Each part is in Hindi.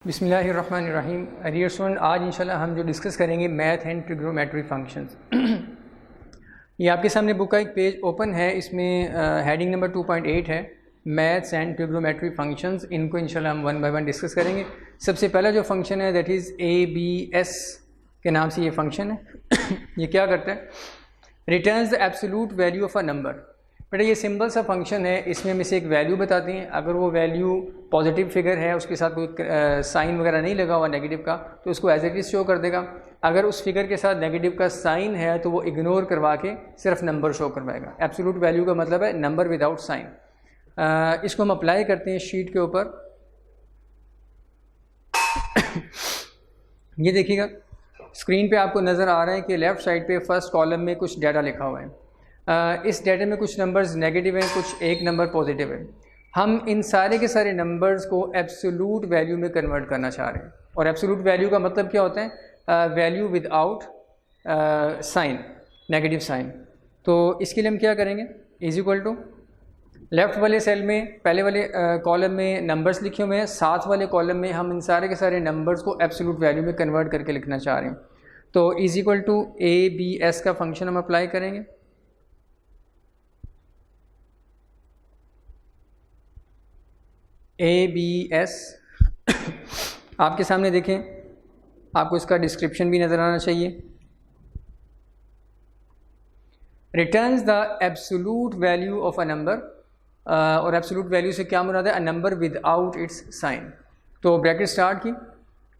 बिस्मिल्लाहिर्रहमानिर्रहीम। डियर स्टूडेंट, आज इंशाल्लाह हम जो डिस्कस करेंगे मैथ एंड ट्रिग्नोमेट्री फंक्शंस। ये आपके सामने बुक का एक पेज ओपन है, इसमें हेडिंग नंबर 2.8 है, मैथ्स एंड ट्रिग्नोमेट्री फंक्शंस। इनको इंशाल्लाह हम वन बाय वन डिस्कस करेंगे। सबसे पहला जो फंक्शन है दैट इज़ ABS के नाम से ये फंक्शन है। ये क्या करता है? Returns the absolute value of a number. बेटा ये सिंपल सा फंक्शन है, इसमें हम इसे एक वैल्यू बताते हैं। अगर वो वैल्यू पॉजिटिव फिगर है, उसके साथ कोई साइन वगैरह नहीं लगा हुआ नेगेटिव का, तो उसको एज इट इज़ शो कर देगा। अगर उस फिगर के साथ नेगेटिव का साइन है तो वो इग्नोर करवा के सिर्फ नंबर शो करवाएगा। एब्सोल्यूट वैल्यू का मतलब है नंबर विदाउट साइन। इसको हम अप्लाई करते हैं शीट के ऊपर। ये देखिएगा स्क्रीन पे आपको नज़र आ रहा है कि लेफ़्ट साइड पे फर्स्ट कॉलम में कुछ डाटा लिखा हुआ है। इस डाटे में कुछ नंबर्स नेगेटिव हैं, कुछ एक नंबर पॉजिटिव है। हम इन सारे के सारे नंबर्स को एब्सोल्यूट वैल्यू में कन्वर्ट करना चाह रहे हैं। और एब्सोल्यूट वैल्यू का मतलब क्या होता है? Value without sign, negative sign. तो इसके लिए हम क्या करेंगे? इज इक्वल टू लेफ़्ट वाले सेल में पहले वाले कॉलम में नंबर्स लिखे हुए हैं, साथ वाले कॉलम में हम इन सारे के सारे नंबर्स को एब्सोल्यूट वैल्यू में कन्वर्ट करके लिखना चाह रहे हैं। तो इज इक्वल टू ABS का फंक्शन हम अप्लाई करेंगे। ABS आपके सामने देखें, आपको इसका डिस्क्रिप्शन भी नज़र आना चाहिए। Returns the absolute value of a number. और एब्सोल्यूट वैल्यू से क्या मुराद है? A number without its sign. तो ब्रैकेट स्टार्ट की,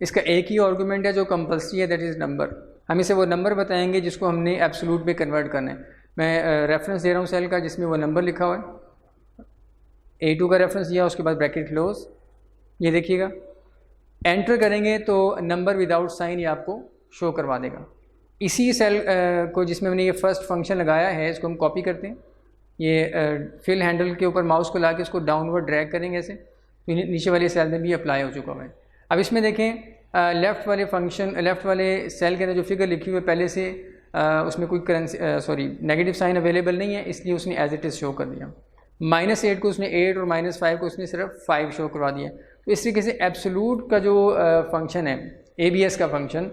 इसका एक ही आर्गूमेंट है जो कंपल्सरी है, दैट इज़ नंबर। हम इसे वो नंबर बताएंगे जिसको हमने एब्सोल्यूट में कन्वर्ट करना है। मैं रेफरेंस दे रहा हूँ सेल का जिसमें वो नंबर लिखा हुआ है। A2 का रेफरेंस दिया, उसके बाद ब्रैकेट क्लोज। ये देखिएगा, एंटर करेंगे तो नंबर विदाउट साइन ये आपको शो करवा देगा। इसी सेल को जिसमें हमने ये फर्स्ट फंक्शन लगाया है, इसको हम कॉपी करते हैं। ये फिल हैंडल के ऊपर माउस को ला के इसको डाउनवर्ड ड्रैग करेंगे ऐसे, तो नीचे वाले सेल में भी अप्लाई हो चुका है। अब इसमें देखें लेफ़्ट वाले सेल के अंदर जो फिगर लिखी हुई है पहले से उसमें कोई करेंसी नेगेटिव साइन अवेलेबल नहीं है, इसलिए उसने एज इट इज़ शो कर दिया। -8 को उसने 8 और -5 को उसने सिर्फ 5 शो करवा दिया। तो इस तरीके से एब्सोल्यूट का जो फंक्शन है ABS का फंक्शन,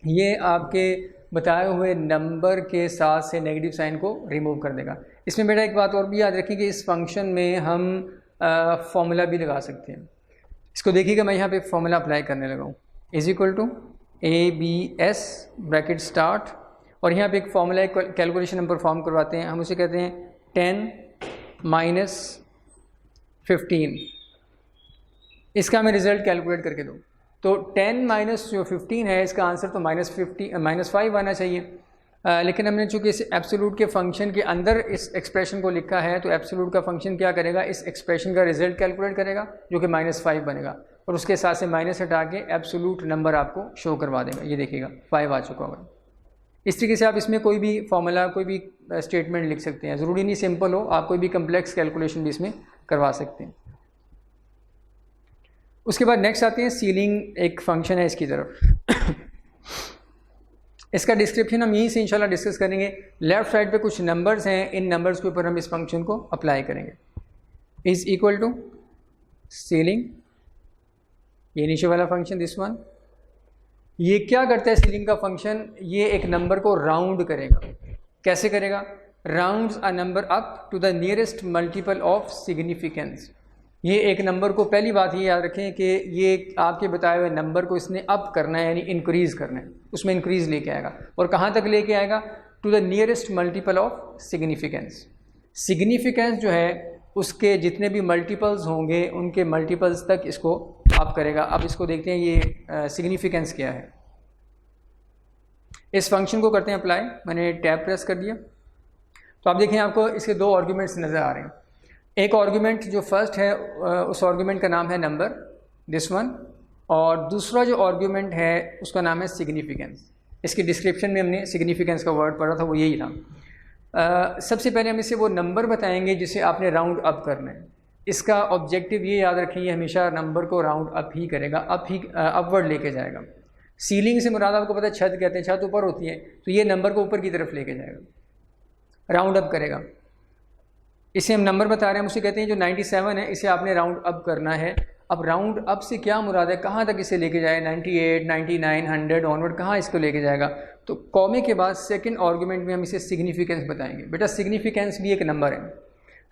ये आपके बताए हुए नंबर के साथ से नेगेटिव साइन को रिमूव कर देगा। इसमें बेटा एक बात और भी याद रखें कि इस फंक्शन में हम फॉर्मूला भी लगा सकते हैं। इसको देखिएगा, मैं यहाँ पे फॉर्मूला अप्लाई करने लगा हूँ। Is equal to ABS bracket start, और यहाँ पे एक फॉर्मूला कैलकुलेशन हम परफॉर्म करवाते हैं। हम उसे कहते हैं 10 -15। इसका हमें रिज़ल्ट कैलकुलेट करके दो। तो 10 माइनस जो 15 है, इसका आंसर तो -5 आना चाहिए। लेकिन हमने चूँकि इस एब्सोल्यूट के फंक्शन के अंदर इस एक्सप्रेशन को लिखा है, तो एब्सोल्यूट का फंक्शन क्या करेगा? इस एक्सप्रेशन का रिज़ल्ट कैलकुलेट करेगा जो कि -5 बनेगा, और उसके साथ से माइनस हटा के एब्सोल्यूट नंबर आपको शो करवा देगा। ये देखिएगा 5 आ चुका होगा। इस तरीके से आप इसमें कोई भी फॉर्मूला, कोई भी स्टेटमेंट लिख सकते हैं। ज़रूरी नहीं सिंपल हो, आप कोई भी कम्प्लेक्स कैलकुलेशन भी इसमें करवा सकते हैं। उसके बाद नेक्स्ट आते हैं सीलिंग, एक फंक्शन है इसकी तरफ। इसका डिस्क्रिप्शन हम यहीं से इंशाल्लाह डिस्कस करेंगे। लेफ़्ट साइड पे कुछ नंबर्स हैं, इन नंबर्स के ऊपर हम इस फंक्शन को अप्लाई करेंगे। इज़ इक्वल टू सीलिंग, ये नीचे वाला फंक्शन दिस वन। ये क्या करता है सीलिंग का फंक्शन? ये एक नंबर को राउंड करेगा। कैसे करेगा? Rounds a number up to the nearest multiple of significance. ये एक नंबर को, पहली बात ये याद रखें कि ये आपके बताए हुए नंबर को इसने अप करना है, यानी इंक्रीज़ करना है। उसमें इंक्रीज़ लेके आएगा, और कहाँ तक लेके आएगा? To the nearest multiple of significance. Significance जो है उसके जितने भी मल्टीपल्स होंगे उनके मल्टीपल्स तक इसको अप करेगा। अब इसको देखते हैं ये सिग्निफिकेंस क्या है। इस फंक्शन को करते हैं अप्लाई। मैंने टैब प्रेस कर दिया, तो आप देखें आपको इसके दो आर्गूमेंट्स नज़र आ रहे हैं। एक आर्गूमेंट जो फर्स्ट है उस आर्गूमेंट का नाम है नंबर, दिस वन, और दूसरा जो आर्गूमेंट है उसका नाम है सिग्निफिकेंस। इसकी डिस्क्रिप्शन में हमने सिग्निफिकेंस का वर्ड पढ़ा था, वो यही था। सबसे पहले हम इसे वो नंबर बताएंगे जिसे आपने राउंड अप करना है। इसका ऑब्जेक्टिव ये याद रखें, ये हमेशा नंबर को राउंड अप ही करेगा, अपवर्ड लेके जाएगा। सीलिंग से मुराद आपको पता है छत कहते हैं, छत ऊपर होती है, तो ये नंबर को ऊपर की तरफ लेके जाएगा, राउंड अप करेगा। इसे हम नंबर बता रहे हैं, उसे कहते हैं जो 97 है, इसे आपने राउंड अप करना है अब राउंड अप से क्या मुराद है, कहाँ तक इसे लेके जाए, 98, 99, 100 ऑनवर्ड कहाँ इसको लेके जाएगा। तो कॉमे के बाद सेकंड आर्गूमेंट में हम इसे सिग्निफिकेंस बताएंगे। बेटा सिग्निफिकेंस भी एक नंबर है,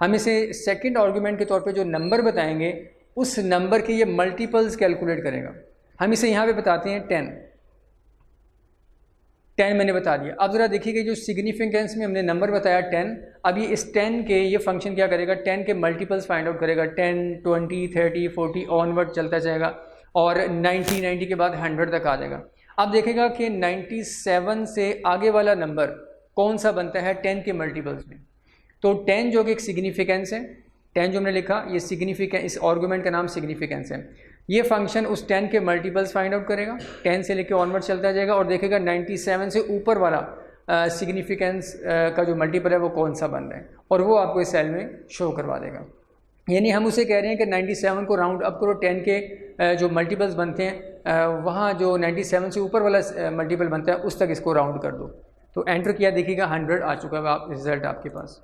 हम इसे सेकंड आर्गूमेंट के तौर पे जो नंबर बताएंगे उस नंबर के ये मल्टीपल्स कैलकुलेट करेगा। हम इसे यहाँ पे बताते हैं 10 मैंने बता दिया। अब ज़रा देखिएगा जो सिग्निफिकेंस में हमने नंबर बताया 10, अब ये इस 10 के ये फंक्शन क्या करेगा, 10 के मल्टीपल्स फाइंड आउट करेगा, 10, 20, 30, 40 ऑनवर्ड चलता जाएगा और 90 के बाद 100 तक आ जाएगा। अब देखेगा कि 97 से आगे वाला नंबर कौन सा बनता है 10 के मल्टीपल्स में। तो 10 जो कि एक सिग्निफिकेंस है, 10 जो हमने लिखा ये सिग्निफिकेंस, इस आर्गूमेंट का नाम सिग्निफिकेंस है। ये फंक्शन उस 10 के मल्टीपल्स फाइंड आउट करेगा, 10 से लेके ऑनवर्ड चलता जाएगा और देखेगा 97 से ऊपर वाला सिग्निफिकेंस का जो मल्टीपल है वो कौन सा बन रहा है और वो आपको इस सेल में शो करवा देगा। यानी हम उसे कह रहे हैं कि 97 को राउंड अप करो, 10 के जो मल्टीपल्स बनते हैं वहाँ जो 97 से ऊपर वाला मल्टीपल बनता है उस तक इसको राउंड कर दो। तो एंटर किया, देखिएगा 100 आ चुका है आप रिज़ल्ट आपके पास।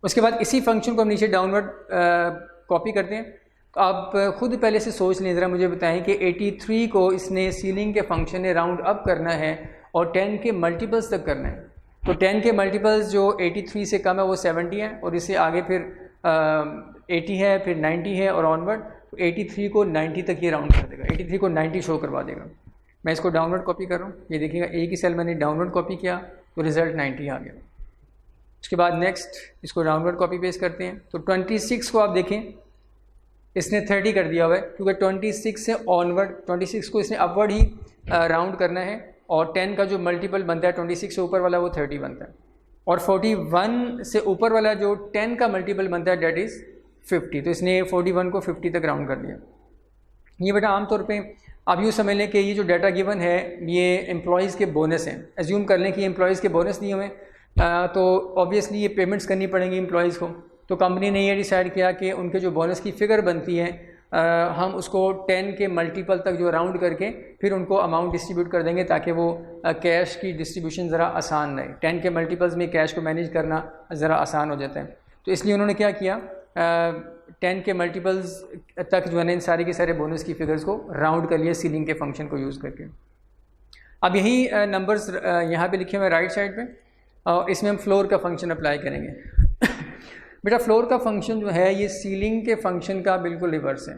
उसके बाद इसी फंक्शन को हम नीचे डाउनवर्ड कॉपी करते हैं। तो आप खुद पहले से सोच लें, ज़रा मुझे बताएं कि 83 को इसने सीलिंग के फंक्शन ने राउंड अप करना है और 10 के मल्टीपल्स तक करना है। तो 10 के मल्टीपल्स जो 83 से कम है वो 70 है और इससे आगे फिर 80 है, फिर 90 है और ऑनवर्ड। तो 83 को 90 तक ये राउंड कर देगा, 83 को 90 शो करवा देगा। मैं इसको डाउनवर्ड कॉपी कर रहा हूँ, ये देखिएगा एक ही सेल मैंने डाउनवर्ड कॉपी किया तो रिज़ल्ट 90 आ गया। उसके बाद नेक्स्ट इसको डाउनवर्ड कॉपी पेस्ट करते हैं। तो 26 को आप देखें इसने 30 कर दिया हुआ है क्योंकि 26 से ऑनवर्ड, 26 को इसने अपवर्ड ही राउंड करना है और 10 का जो मल्टीपल बनता है 26 से ऊपर वाला वो 30 बनता है और 41 से ऊपर वाला जो 10 का मल्टीपल बनता है डेट इज़ 50। तो इसने 41 को 50 तक राउंड कर दिया। ये बेटा आमतौर पे आप यूँ समझ लें कि ये जो डाटा गिवन है ये एम्प्लॉयज़ के बोनस हैं। एज्यूम कर लें कि एम्प्लॉयज़ के बोनस दिए हुए तो ऑब्वियसली ये पेमेंट्स करनी पड़ेंगी एम्प्लॉयज़ को। तो कंपनी ने ये डिसाइड किया कि उनके जो बोनस की फ़िगर बनती है हम उसको 10 के मल्टीपल तक जो राउंड करके फिर उनको अमाउंट डिस्ट्रीब्यूट कर देंगे ताकि वो कैश की डिस्ट्रीब्यूशन ज़रा आसान रहे। 10 के मल्टीपल्स में कैश को मैनेज करना ज़रा आसान हो जाता है। तो इसलिए उन्होंने क्या किया, 10 के मल्टीपल्स तक जो है ना इन सारे के सारे बोनस की फ़िगर्स को राउंड कर लिया सीलिंग के फंक्शन को यूज़ करके। अब यही नंबर्स यहाँ पे लिखे हुए राइट साइड पे और इसमें हम फ्लोर का फंक्शन अप्लाई करेंगे। बेटा फ्लोर का फंक्शन जो है ये सीलिंग के फंक्शन का बिल्कुल रिवर्स है।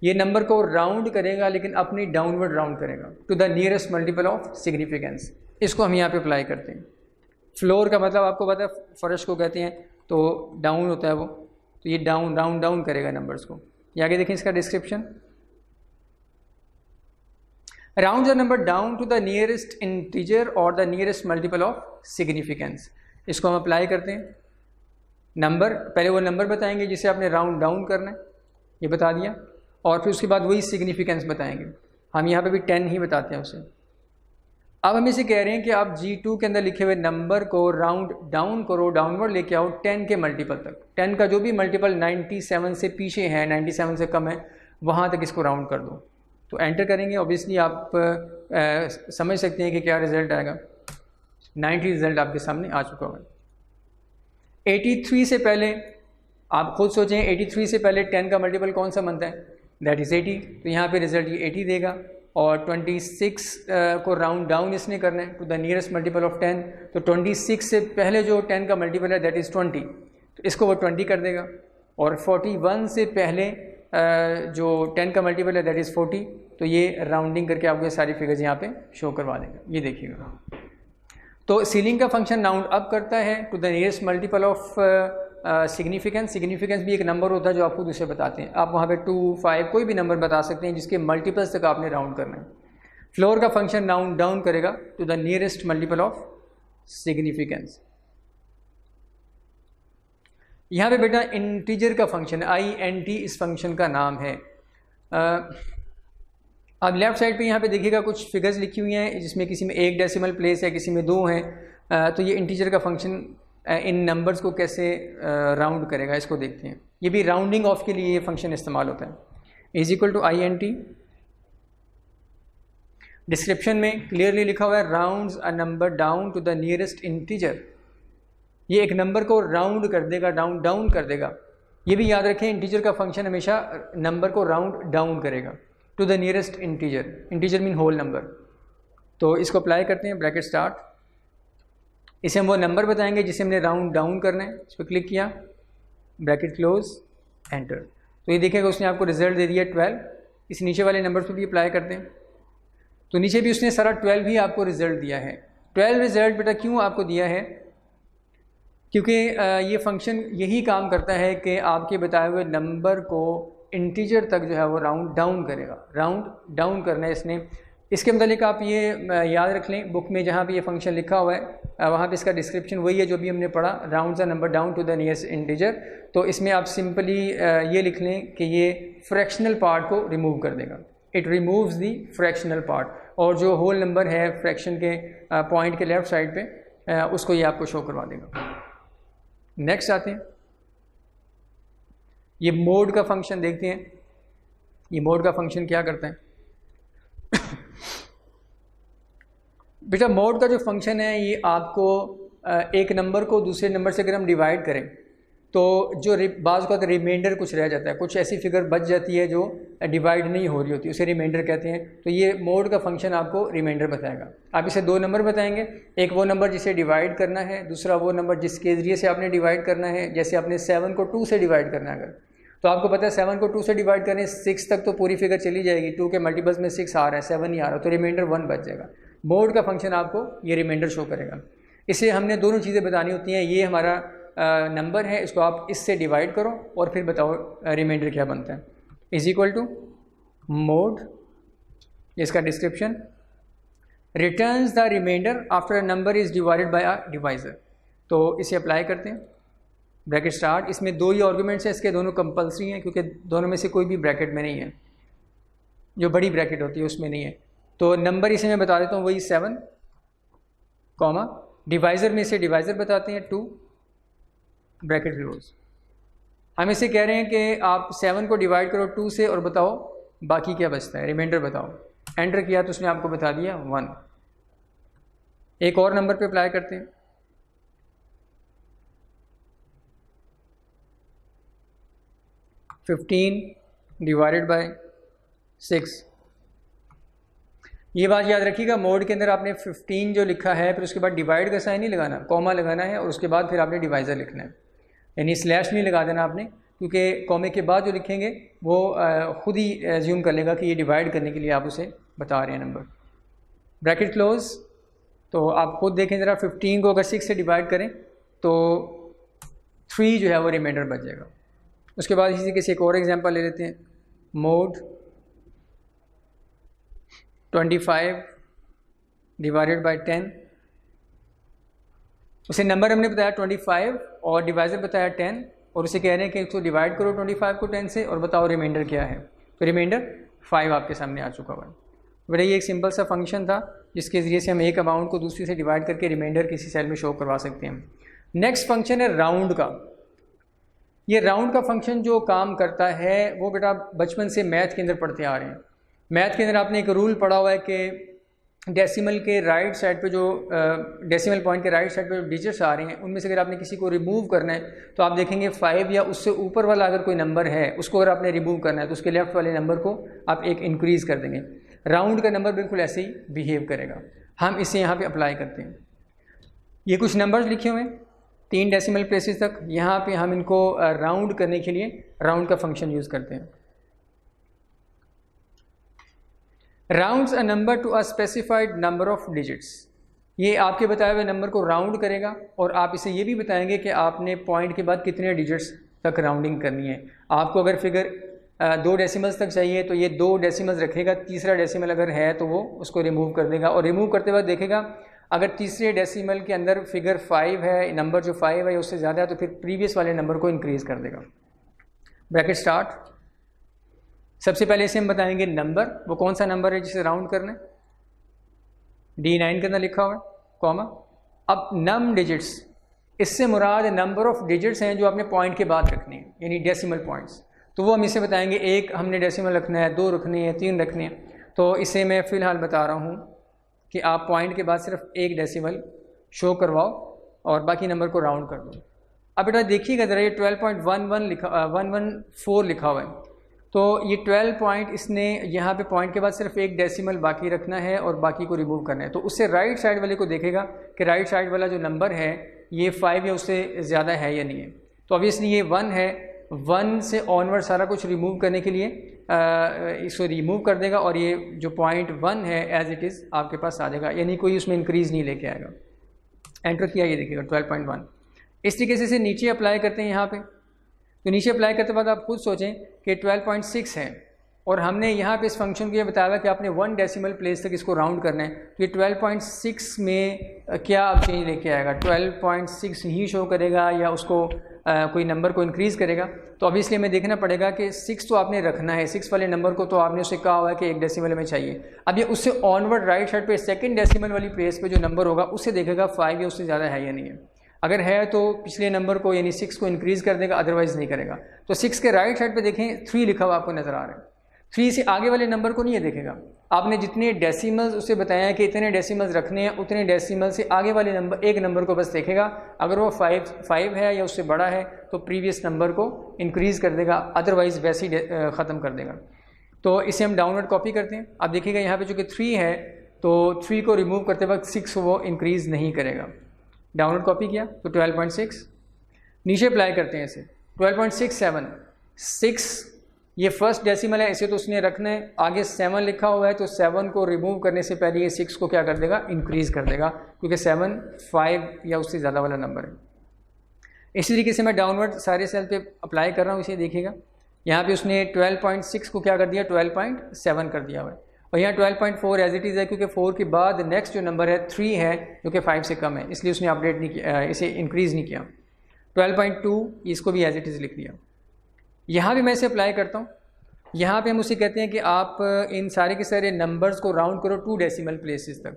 ये नंबर को राउंड करेगा लेकिन अपनी डाउनवर्ड राउंड करेगा to the nearest multiple of significance. इसको हम यहाँ पे अप्लाई करते हैं। फ्लोर का मतलब आपको पता है फर्श को कहते हैं, तो डाउन होता है वो, तो ये डाउन राउंड डाउन करेगा नंबर्स को। ये आगे देखें इसका description, round the number down to the nearest integer और the nearest multiple of significance. इसको हम अप्लाई करते हैं। नंबर, पहले वो नंबर बताएंगे जिसे आपने राउंड डाउन करना है, ये बता दिया, और फिर उसके बाद वही सिग्निफिकेंस बताएंगे। हम यहाँ पे भी 10 ही बताते हैं उसे। अब हम इसे कह रहे हैं कि आप G2 के अंदर लिखे हुए नंबर को राउंड डाउन करो, डाउनवर्ड लेके आओ 10 के मल्टीपल तक। 10 का जो भी मल्टीपल 97 से पीछे है, 97 से कम है, वहाँ तक इसको राउंड कर दो। तो एंटर करेंगे, ऑब्वियसली आप समझ सकते हैं कि क्या रिज़ल्ट आएगा। 90 रिज़ल्ट आपके सामने आ चुका है। 83 से पहले आप खुद सोचें, 83 से पहले 10 का मल्टीपल कौन सा बनता है, दैट इज़ 80। तो यहाँ पे रिज़ल्ट ये 80 देगा। और 26 को राउंड डाउन इसने करना है to the nearest multiple of 10। तो 26 से पहले जो 10 का मल्टीपल है दैट इज़ 20, तो इसको वो 20 कर देगा। और 41 से पहले जो 10 का मल्टीपल है दैट इज़ 40, तो ये राउंडिंग करके आपको सारी फिगर्स यहाँ पे शो करवा देगा। ये देखिएगा, तो सीलिंग का फंक्शन राउंड अप करता है to the nearest multiple of significance. Significance भी एक नंबर होता है जो आपको दूसरे बताते हैं। आप वहाँ पे 2, 5 कोई भी नंबर बता सकते हैं जिसके मल्टीपल्स तक आपने राउंड करना है। फ्लोर का फंक्शन राउंड डाउन करेगा to the nearest multiple of significance. यहाँ पे बेटा इंटीजर का फंक्शन INT इस फंक्शन का नाम है। अब लेफ़्ट साइड पे यहाँ पे देखिएगा कुछ फिगर्स लिखी हुई हैं जिसमें किसी में 1 डेसिमल प्लेस है, किसी में 2 हैं। तो ये इंटीजर का फंक्शन इन नंबर्स को कैसे राउंड करेगा इसको देखते हैं। ये भी राउंडिंग ऑफ के लिए ये फंक्शन इस्तेमाल होता है। Is equal to INT, description में क्लियरली लिखा हुआ है rounds a number down to the nearest integer. ये एक नंबर को राउंड कर देगा, डाउन कर देगा ये भी याद रखें, इंटीजर का फंक्शन हमेशा नंबर को राउंड डाउन करेगा to the nearest integer. Integer mean whole number. तो इसको अप्लाई करते हैं, ब्रैकेट स्टार्ट, इसे हम वो नंबर बताएंगे जिसे हमने राउंड डाउन करना है। इस पर क्लिक किया, ब्रैकेट क्लोज, एंटर। तो ये देखेगा उसने आपको रिजल्ट दे दिया 12। इस नीचे वाले नंबर पर भी अप्लाई करते हैं, तो नीचे भी उसने सारा 12 ही आपको रिजल्ट दिया है। 12 रिजल्ट बेटा क्यों आपको दिया है? क्योंकि ये फंक्शन यही काम करता है कि आपके बताए हुए नंबर को इंटीजर तक जो है वो राउंड डाउन करेगा। राउंड डाउन करना है इसने। इसके मतलब आप ये याद रख लें, बुक में जहाँ भी ये फंक्शन लिखा हुआ है वहाँ पे इसका डिस्क्रिप्शन वही है जो भी हमने पढ़ा, round the number down to the nearest integer. तो इसमें आप सिंपली ये लिख लें कि ये फ्रैक्शनल पार्ट को रिमूव कर देगा। It removes the fractional part, और जो होल नंबर है फ्रैक्शन के पॉइंट के लेफ़्ट साइड पे उसको ये आपको शो करवा देगा। नेक्स्ट आते हैं, ये मोड का फंक्शन देखते हैं। ये मोड का फंक्शन क्या करता है? बेटा मोड का जो फंक्शन है ये आपको एक नंबर को दूसरे नंबर से अगर हम डिवाइड करें तो जो बाज़ का रिमाइंडर कुछ रह जाता है, कुछ ऐसी फिगर बच जाती है जो डिवाइड नहीं हो रही होती, उसे रिमाइंडर कहते हैं। तो ये मोड का फंक्शन आपको रिमाइंडर बताएगा। आप इसे दो नंबर बताएंगे, एक वो नंबर जिसे डिवाइड करना है, दूसरा वो नंबर जिसके ज़रिए से आपने डिवाइड करना है। जैसे आपने 7 को 2 से डिवाइड करना है अगर, तो आपको पता है 7 को 2 से डिवाइड करें 6 तक तो पूरी फिगर चली जाएगी, 2 के मल्टीपल्स में 6 आ रहा है, 7 नहीं आ रहा, तो रिमाइंडर 1 बच जाएगा। मोड का फंक्शन आपको ये रिमाइंडर शो करेगा। इसे हमने दोनों चीज़ें बतानी होती हैं। ये हमारा नंबर है, इसको आप इससे डिवाइड करो और फिर बताओ रिमाइंडर क्या बनता है। इज इक्वल टू मोड, इसका description, returns the remainder after a number is divided by a divisor. तो इसे अप्लाई करते हैं, ब्रैकेट स्टार्ट। इसमें दो ही आर्गूमेंट्स हैं, इसके दोनों कंपल्सरी हैं क्योंकि दोनों में से कोई भी ब्रैकेट में नहीं है, जो बड़ी ब्रैकेट होती है उसमें नहीं है। तो नंबर इसे मैं बता देता हूँ, वही 7 कॉमा, डिवाइज़र में इसे डिवाइज़र बताते हैं 2, ब्रैकेट क्लोज। हम इसे कह रहे हैं कि आप 7 को डिवाइड करो 2 से और बताओ बाकी क्या बचता है, रिमाइंडर बताओ। एंटर किया तो उसने आपको बता दिया 1। एक और नंबर पे अप्लाई करते हैं, (15) डिवाइडेड बाय 6। ये बात याद रखिएगा, मोड के अंदर आपने 15 जो लिखा है फिर उसके बाद डिवाइड का साइन नहीं लगाना, कॉमा लगाना है और उसके बाद फिर आपने डिवाइज़र लिखना है, यानी स्लैश नहीं लगा देना आपने, क्योंकि कॉमे के बाद जो लिखेंगे वो ख़ुद ही एज्यूम कर लेगा कि ये डिवाइड करने के लिए आप उसे बता रहे हैं नंबर। Bracket close. तो आप खुद देखें ज़रा, 15 को अगर 6 से डिवाइड करें तो 3 जो है वो रिमाइंडर बच जाएगा। उसके बाद इसी तरीके से एक और एग्जांपल ले लेते हैं, मोड 25 डिवाइडेड बाय 10। उसे नंबर हमने बताया 25 और डिवाइज़र बताया 10, और उसे कह रहे हैं कि इसको डिवाइड करो 25 को 10 से और बताओ रिमाइंडर क्या है। तो रिमाइंडर 5 आपके सामने आ चुका हुआ है। बड़ा ये एक सिंपल सा फंक्शन था जिसके ज़रिए से हम एक अमाउंट को दूसरी से डिवाइड करके रिमाइंडर किसी सेल में शो करवा सकते हैं। नेक्स्ट फंक्शन है राउंड का। ये राउंड का फंक्शन जो काम करता है वो बेटा बचपन से मैथ के अंदर पढ़ते आ रहे हैं। मैथ के अंदर आपने एक रूल पढ़ा हुआ है कि डेसिमल के राइट साइड पे जो डेसिमल पॉइंट के राइट साइड पे जो डिजिट्स आ रहे हैं उनमें से अगर आपने किसी को रिमूव करना है तो आप देखेंगे 5 या उससे ऊपर वाला अगर कोई नंबर है उसको अगर आपने रिमूव करना है तो उसके लेफ्ट वाले नंबर को आप एक इंक्रीज़ कर देंगे। राउंड का नंबर बिल्कुल ऐसे ही बिहेव करेगा। हम इसे यहाँ पे अप्लाई करते हैं। ये कुछ नंबर्स लिखे हुए हैं 3 डेसिमल प्लेसेस तक, यहाँ पे हम इनको राउंड करने के लिए राउंड का फंक्शन यूज़ करते हैं। Rounds a number to a specified number of digits. ये आपके बताए हुए नंबर को राउंड करेगा और आप इसे ये भी बताएंगे कि आपने पॉइंट के बाद कितने डिजिट्स तक राउंडिंग करनी है। आपको अगर फिगर 2 डेसिमल्स तक चाहिए तो ये 2 डेसिमल्स रखेगा, तीसरा डेसिमल अगर है तो वो उसको रिमूव कर देगा, और रिमूव करते वक्त देखेगा अगर तीसरे डेसिमल के अंदर फिगर 5 है, नंबर जो 5 है उससे ज़्यादा है, तो फिर प्रीवियस वाले नंबर को इंक्रीज़ कर देगा। Bracket start. सबसे पहले इसे हम बताएंगे नंबर, वो कौन सा नंबर है जिसे राउंड करना है, D9 के अंदर लिखा हुआ है, कॉमा। अब नम डिजिट्स, इससे मुराद नंबर ऑफ डिजिट्स हैं जो आपने पॉइंट के बाद रखने हैं, यानी डेसिमल पॉइंट्स। तो वो हम इसे बताएंगे 1 हमने डेसिमल रखना है, 2 रखने हैं, 3 रखने हैं। तो इसे मैं फ़िलहाल बता रहा हूँ कि आप पॉइंट के बाद सिर्फ 1 डेसिमल शो करवाओ और बाकी नंबर को राउंड कर दो। अब बेटा देखिएगा ज़रा, ये 12.11 लिखा 114 लिखा हुआ है, तो ये 12 पॉइंट इसने यहाँ पे पॉइंट के बाद सिर्फ एक डेसिमल बाकी रखना है और बाकी को रिमूव करना है। तो उससे राइट साइड वाले को देखेगा कि राइट साइड वाला जो नंबर है ये 5 या उससे ज़्यादा है या नहीं है। तो ऑब्वियसली ये 1 है, 1 से ऑनवर्ड सारा कुछ रिमूव करने के लिए इसको रिमूव कर देगा और ये जो पॉइंट 1 है एज इट इज़ आपके पास आ जाएगा, यानी कोई उसमें इंक्रीज़ नहीं लेके आएगा। एंटर किया, ये देखिएगा 12.1। इस तरीके से इसे नीचे अप्लाई करते हैं यहाँ पे। तो नीचे अप्लाई करते बाद आप खुद सोचें कि 12.6 है और हमने यहाँ पे इस फंक्शन को ये बताया हुआ कि आपने 1 डेसिमल प्लेस तक इसको राउंड करना है। तो ये 12.6 में क्या आप चेंज लेके आएगा, 12.6 ही शो करेगा या उसको कोई नंबर को इंक्रीज़ करेगा। तो ऑब्वियसली हमें देखना पड़ेगा कि 6 तो आपने रखना है, 6 वाले नंबर को तो आपने उससे कहा हुआ है कि 1 डेसिमल में चाहिए। अब ये उससे ऑनवर्ड राइट साइड पे 2nd डेसिमल वाली प्लेस पे जो नंबर होगा उससे देखेगा 5 या उससे ज़्यादा है या नहीं है। अगर है तो पिछले नंबर को यानी 6 को इंक्रीज़ कर देगा, अदरवाइज़ नहीं करेगा। तो 6 के राइट साइड पे देखें 3 लिखा हुआ आपको नज़र आ रहा है, 3 से आगे वाले नंबर को नहीं है देखेगा। आपने जितने डेसिमल्स उससे बताया कि इतने डेसिमल्स रखने हैं, उतने डेसिमल से आगे वाले नंबर एक नंबर को बस देखेगा। अगर वो 5 है या उससे बड़ा है तो प्रीवियस नंबर को इंक्रीज़ कर देगा, अदरवाइज़ वैसे ही ख़त्म कर देगा। तो इसे हम डाउनवर्ड कॉपी करते हैं। अब देखिएगा यहाँ पे चूँकि 3 है तो 3 को रिमूव करते वक्त 6 वो इंक्रीज़ नहीं करेगा। डाउनवर्ड कॉपी किया तो 12.6, नीचे अप्लाई करते हैं इसे 12.67। 6 ये फर्स्ट डेसिमल है, इसे तो उसने रखना है। आगे 7 लिखा हुआ है तो 7 को रिमूव करने से पहले ये 6 को क्या कर देगा, इंक्रीज़ कर देगा, क्योंकि 7 5 या उससे ज़्यादा वाला नंबर है। इसी तरीके से मैं डाउनवर्ड सारे सेल पे अप्लाई कर रहा हूँ। इसे देखिएगा यहाँ पे उसने 12.6 को क्या कर दिया, 12.7 कर दिया हुआ है। और यहाँ 12.4 एज इट इज़ है, क्योंकि 4 के बाद नेक्स्ट जो नंबर है 3 है जो कि 5 से कम है, इसलिए उसने अपडेट नहीं किया, इसे इंक्रीज़ नहीं किया। 12.2 इसको भी एज इट इज़ लिख दिया। यहाँ भी मैं इसे अप्लाई करता हूँ। यहाँ पे हम उसे कहते हैं कि आप इन सारे के सारे नंबर्स को राउंड करो 2 डेसिमल प्लेसेस तक।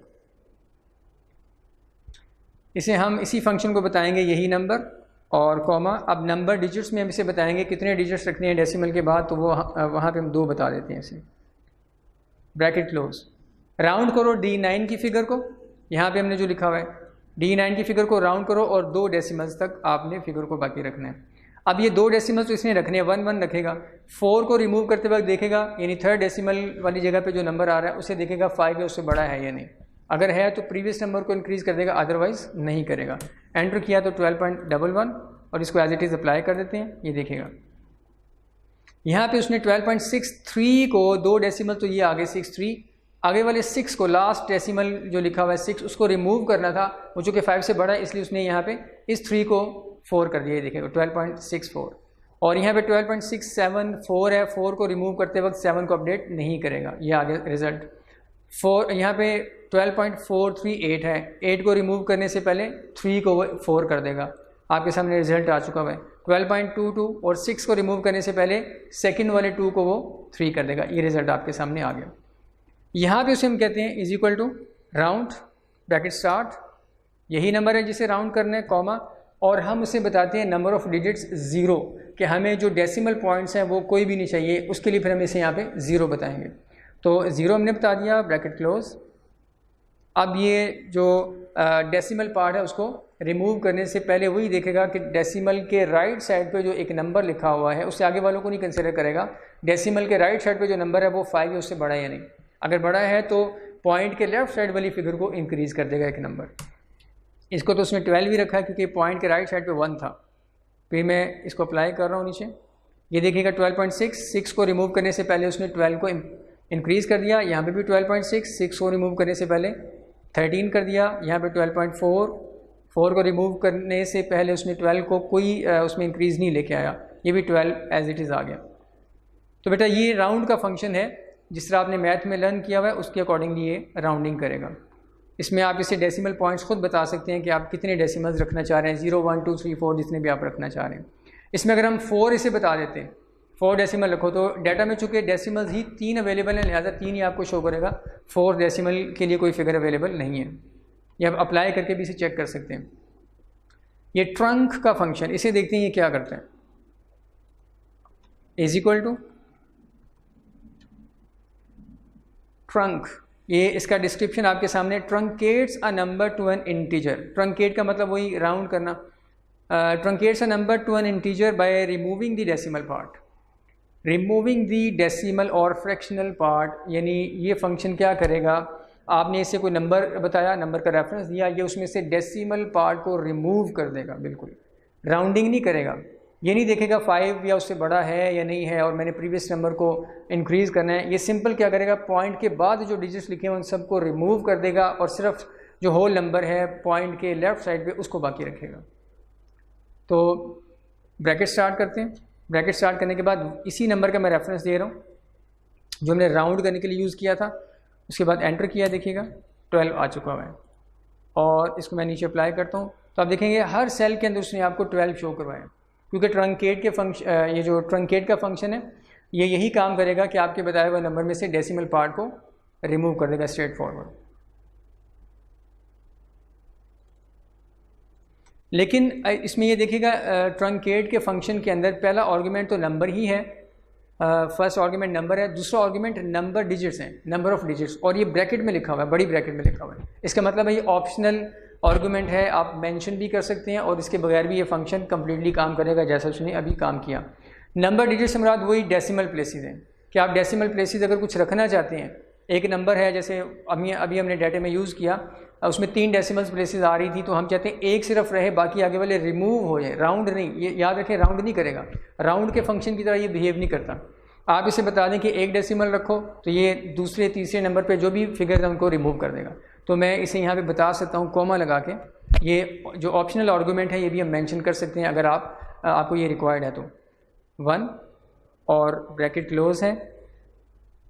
इसे हम इसी फंक्शन को बताएंगे यही नंबर और कॉमा। अब नंबर डिजिट्स में हम इसे बताएंगे कितने डिजिट्स रखने हैं डेसिमल के बाद, तो वो वहाँ पे हम 2 बता देते हैं इसे। ब्रैकेट क्लोज, राउंड करो D9 की फिगर को। यहाँ पे हमने जो लिखा हुआ है D9 की फिगर को राउंड करो और 2 डेसिमल्स तक आपने फिगर को बाकी रखना है। अब ये 2 डेसिमल्स तो इसने रखने हैं, 1 1 रखेगा। 4 को रिमूव करते वक्त देखेगा, यानी 3rd डेसिमल वाली जगह पे जो नंबर आ रहा है उसे देखेगा 5 या उससे बड़ा है या नहीं। अगर है तो प्रीवियस नंबर को इंक्रीज़ कर देगा, अदरवाइज़ नहीं करेगा। एंटर किया तो 12.11 और इसको एज इट इज़ अप्लाई कर देते हैं। ये देखेगा यहाँ पे उसने 12.63 को 2 डेसिमल तो ये आगे 63, आगे वाले 6 को लास्ट डेसिमल जो लिखा हुआ है 6 उसको रिमूव करना था, वो चूँकि 5 से बड़ा है इसलिए उसने यहाँ पे इस 3 को 4 कर दिया। ये देखेगा 12.64 और यहाँ पे 12.674 है, 4 को रिमूव करते वक्त 7 को अपडेट नहीं करेगा। ये आगे रिजल्ट 4 यहाँ पे 12.438 है, 8 को रिमूव करने से पहले 3 को 4 कर देगा। आपके सामने रिजल्ट आ चुका है 12.22 और 6 को रिमूव करने से पहले सेकंड वाले 2 को वो 3 कर देगा। ये रिजल्ट आपके सामने आ गया। यहाँ पे उसे हम कहते हैं is equal to round bracket start, यही नंबर है जिसे राउंड करना है, कॉमा, और हम उसे बताते हैं नंबर ऑफ़ डिजिट्स 0, कि हमें जो डेसिमल पॉइंट्स हैं वो कोई भी नहीं चाहिए, उसके लिए फिर हम इसे यहाँ पे 0 बताएंगे। तो 0 हमने बता दिया, ब्रैकेट क्लोज। अब ये जो डेसिमल पार्ट है उसको रिमूव करने से पहले वही देखेगा कि डेसिमल के राइट साइड पे जो एक नंबर लिखा हुआ है उससे आगे वालों को नहीं कंसिडर करेगा। डेसिमल के राइट साइड पे जो नंबर है वो 5 या उससे बड़ा है या नहीं। अगर बड़ा है तो पॉइंट के लेफ्ट साइड वाली फिगर को इंक्रीज़ कर देगा एक नंबर। इसको तो उसने 12 ही रखा है क्योंकि पॉइंट के राइट साइड पे 1 था। फिर मैं इसको अप्लाई कर रहा हूँ नीचे, ये देखिएगा 12.6 को रिमूव करने से पहले उसने 12 को इंक्रीज़ कर दिया। यहाँ पे भी 12.6 को रिमूव करने से पहले 13 कर दिया। यहाँ पे 12.4 को रिमूव करने से पहले उसने 12 को कोई उसमें इंक्रीज़ नहीं लेके आया, ये भी 12 एज इट इज़ आ गया। तो बेटा ये राउंड का फंक्शन है, जिस तरह आपने मैथ में लर्न किया हुआ है उसके अकॉर्डिंगली ये राउंडिंग करेगा। इसमें आप इसे डेसिमल पॉइंट्स खुद बता सकते हैं कि आप कितने डेसिमल्स रखना चाह रहे हैं, 0 1 2 3 4 जितने भी आप रखना चाह रहे हैं। इसमें अगर हम 4 इसे बता देते हैं, 4 डेसिमल रखो, तो डाटा में चूँकि डेसिमल्स ही 3 अवेलेबल हैं, लिहाजा 3 ही आपको शो करेगा, 4 डेसिमल के लिए कोई फिगर अवेलेबल नहीं है। ये आप अप्लाई करके भी इसे चेक कर सकते हैं। ये ट्रंक का फंक्शन, इसे देखते हैं ये क्या करते हैं। इज इक्वल टू ट्रंक, ये इसका डिस्क्रिप्शन आपके सामने, truncates a number to an integer. Truncate का मतलब वही राउंड करना। Truncates a number to an integer by removing the decimal part. Removing the decimal और फ्रैक्शनल पार्ट, यानी ये फंक्शन क्या करेगा, आपने इसे कोई नंबर बताया, नंबर का रेफरेंस दिया, ये उसमें से डेसिमल पार्ट को रिमूव कर देगा, बिल्कुल राउंडिंग नहीं करेगा। ये नहीं देखेगा 5 या उससे बड़ा है या नहीं है और मैंने प्रीवियस नंबर को इंक्रीज़ करना है। ये सिंपल क्या करेगा, पॉइंट के बाद जो डिजिट्स लिखे हैं उन सबको रिमूव कर देगा और सिर्फ जो होल नंबर है पॉइंट के लेफ़्ट साइड पे उसको बाकी रखेगा। तो ब्रैकेट स्टार्ट करते हैं। ब्रैकेट स्टार्ट करने के बाद इसी नंबर का मैं रेफरेंस दे रहा हूँ जो हमने राउंड करने के लिए यूज़ किया था। उसके बाद एंटर किया, देखिएगा 12 आ चुका हुआ है और इसको मैं नीचे अप्लाई करता हूँ तो आप देखेंगे हर सेल के अंदर उसने आपको 12 शो करवाया, क्योंकि ट्रंकेट के फंक्शन, ये जो ट्रंकेट का फंक्शन है ये यही काम करेगा कि आपके बताए हुए नंबर में से डेसिमल पार्ट को रिमूव कर देगा स्ट्रेट फॉरवर्ड। लेकिन इसमें ये देखिएगा ट्रंकेट के फंक्शन के अंदर पहला आर्गुमेंट तो नंबर ही है, फर्स्ट आर्गुमेंट नंबर है, दूसरा आर्गुमेंट नंबर डिजिट्स हैं, नंबर ऑफ डिजिट्स, और ये ब्रैकेट में लिखा हुआ है, बड़ी ब्रैकेट में लिखा हुआ है। इसका मतलब है ये ऑप्शनल आर्गुमेंट है, आप मेंशन भी कर सकते हैं और इसके बगैर भी ये फंक्शन कम्प्लीटली काम करेगा जैसा उसने अभी काम किया। नंबर डिजिट्स से मुराद वही डेसिमल प्लेसेस हैं कि आप डेसिमल प्लेसेस अगर कुछ रखना चाहते हैं, एक नंबर है जैसे अभी हमने डाटा में यूज़ किया, उसमें 3 डेसिमल प्लेसेस आ रही थी, तो हम चाहते हैं एक सिर्फ रहे, बाकी आगे वाले रिमूव हो जाए, राउंड नहीं। ये याद रखें, राउंड नहीं करेगा, राउंड के फंक्शन की तरह ये बिहेव नहीं करता। आप इसे बता दें कि 1 डेसिमल रखो तो ये दूसरे तीसरे नंबर पे जो भी फिगर है उनको रिमूव कर देगा। तो मैं इसे यहाँ पे बता सकता हूँ कॉमा लगा के, ये जो ऑप्शनल आर्गूमेंट है ये भी हम मेंशन कर सकते हैं अगर आपको ये रिक्वायर्ड है तो। 1 और ब्रैकेट क्लोज है।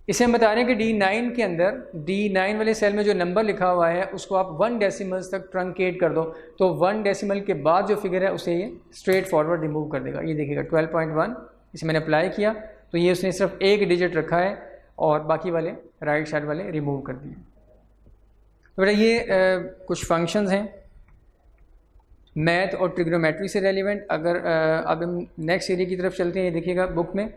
इसे हम बता रहे हैं कि D9 के अंदर, D9 वाले सेल में जो नंबर लिखा हुआ है उसको आप 1 डेसिमल्स तक ट्रंकेट कर दो तो 1 डेसिमल के बाद जो फिगर है उसे ये स्ट्रेट फॉरवर्ड रिमूव कर देगा। ये देखिएगा 12.1, इसे मैंने अप्लाई किया तो ये उसने सिर्फ एक डिजिट रखा है और बाकी वाले राइट साइड वाले रिमूव कर दिए। तो बेटा ये कुछ फंक्शंस हैं मैथ और ट्रिग्नोमेट्री से रेलिवेंट। अगर अब हम नेक्स्ट एरिया की तरफ चलते हैं, ये देखिएगा बुक में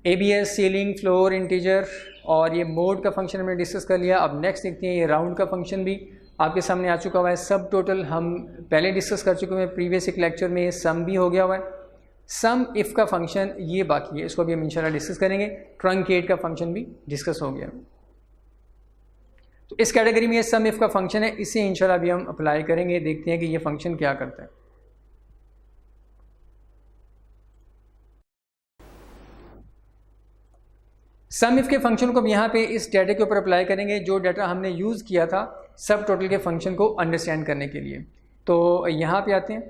ABS, सीलिंग, फ्लोर, इंटीजर और ये मोड का फंक्शन हमने डिस्कस कर लिया। अब नेक्स्ट देखते हैं ये राउंड का फंक्शन भी आपके सामने आ चुका हुआ है। सब टोटल हम पहले डिस्कस कर चुके हैं प्रीवियस एक लेक्चर में, सम भी हो गया हुआ है। सम इफ़ का फंक्शन ये बाकी है, इसको भी हम इंशाल्लाह डिस्कस करेंगे। ट्रंकेट का फंक्शन भी डिस्कस हो गया। तो इस कैटेगरी में ये सम इफ़ का फंक्शन है, इसे इंशाल्लाह भी हम अप्लाई करेंगे, देखते हैं कि ये फंक्शन क्या करता है। सम इफ़ के फंक्शन को हम यहाँ पे इस डाटा के ऊपर अप्लाई करेंगे जो डाटा हमने यूज़ किया था सब टोटल के फंक्शन को अंडरस्टैंड करने के लिए। तो यहाँ पे आते हैं,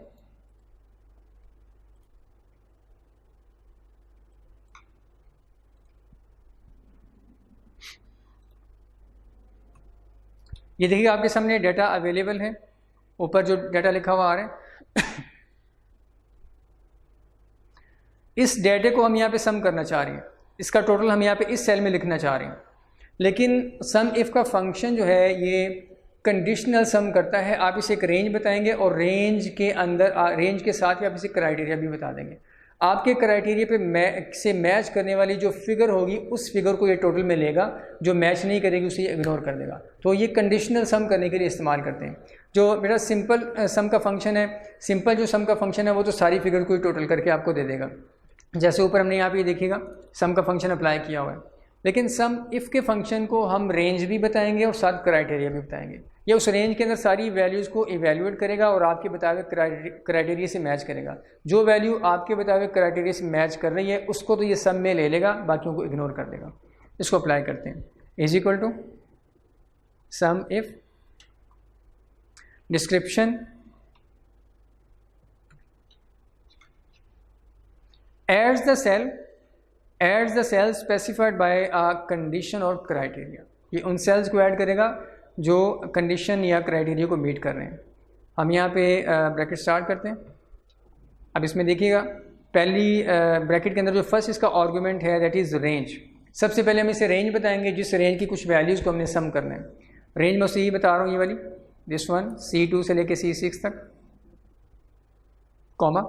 ये देखिए आपके सामने डाटा अवेलेबल है, ऊपर जो डाटा लिखा हुआ आ रहा है इस डाटे को हम यहाँ पे सम करना चाह रहे हैं, इसका टोटल हम यहाँ पे इस सेल में लिखना चाह रहे हैं। लेकिन सम इफ़ का फंक्शन जो है ये कंडीशनल सम करता है। आप इसे एक रेंज बताएंगे और रेंज के अंदर रेंज के साथ ही आप इसे क्राइटेरिया भी बता देंगे। आपके क्राइटेरिया पे मैच करने वाली जो फिगर होगी उस फिगर को ये टोटल में लेगा, जो मैच नहीं करेगी उसे इग्नोर कर देगा। तो ये कंडीशनल सम करने के लिए इस्तेमाल करते हैं। जो मेरा सिंपल सम का फंक्शन है, सिंपल जो सम का फंक्शन है वो तो सारी फिगर को ही टोटल करके आपको दे देगा। जैसे ऊपर हमने यहाँ पे देखिएगा सम का फंक्शन अप्लाई किया हुआ है। लेकिन सम इफ़ के फंक्शन को हम रेंज भी बताएंगे और साथ क्राइटेरिया भी बताएंगे। ये उस रेंज के अंदर सारी वैल्यूज़ को इवेल्यूएट करेगा और आपके बताए हुए क्राइटेरिया से मैच करेगा। जो वैल्यू आपके बताए हुए क्राइटेरिया से मैच कर रही है उसको तो ये सम में ले लेगा, बाकियों को इग्नोर कर देगा। इसको अप्लाई करते हैं। Is equal to sum if description adds the cell specified by a condition और क्राइटेरिया। ये उन सेल्स को ऐड करेगा जो कंडीशन या क्राइटेरिया को मीट कर रहे हैं। हम यहाँ पे ब्रैकेट स्टार्ट करते हैं। अब इसमें देखिएगा पहली ब्रैकेट के अंदर जो फर्स्ट इसका आर्गुमेंट है दैट इज़ रेंज। सबसे पहले हम इसे रेंज बताएंगे जिस रेंज की कुछ वैल्यूज़ को हमने सम करना है। रेंज मैं उसे ही बता रहा हूँ, ये वाली दिस वन C2 से लेके C6 तक, कॉमा।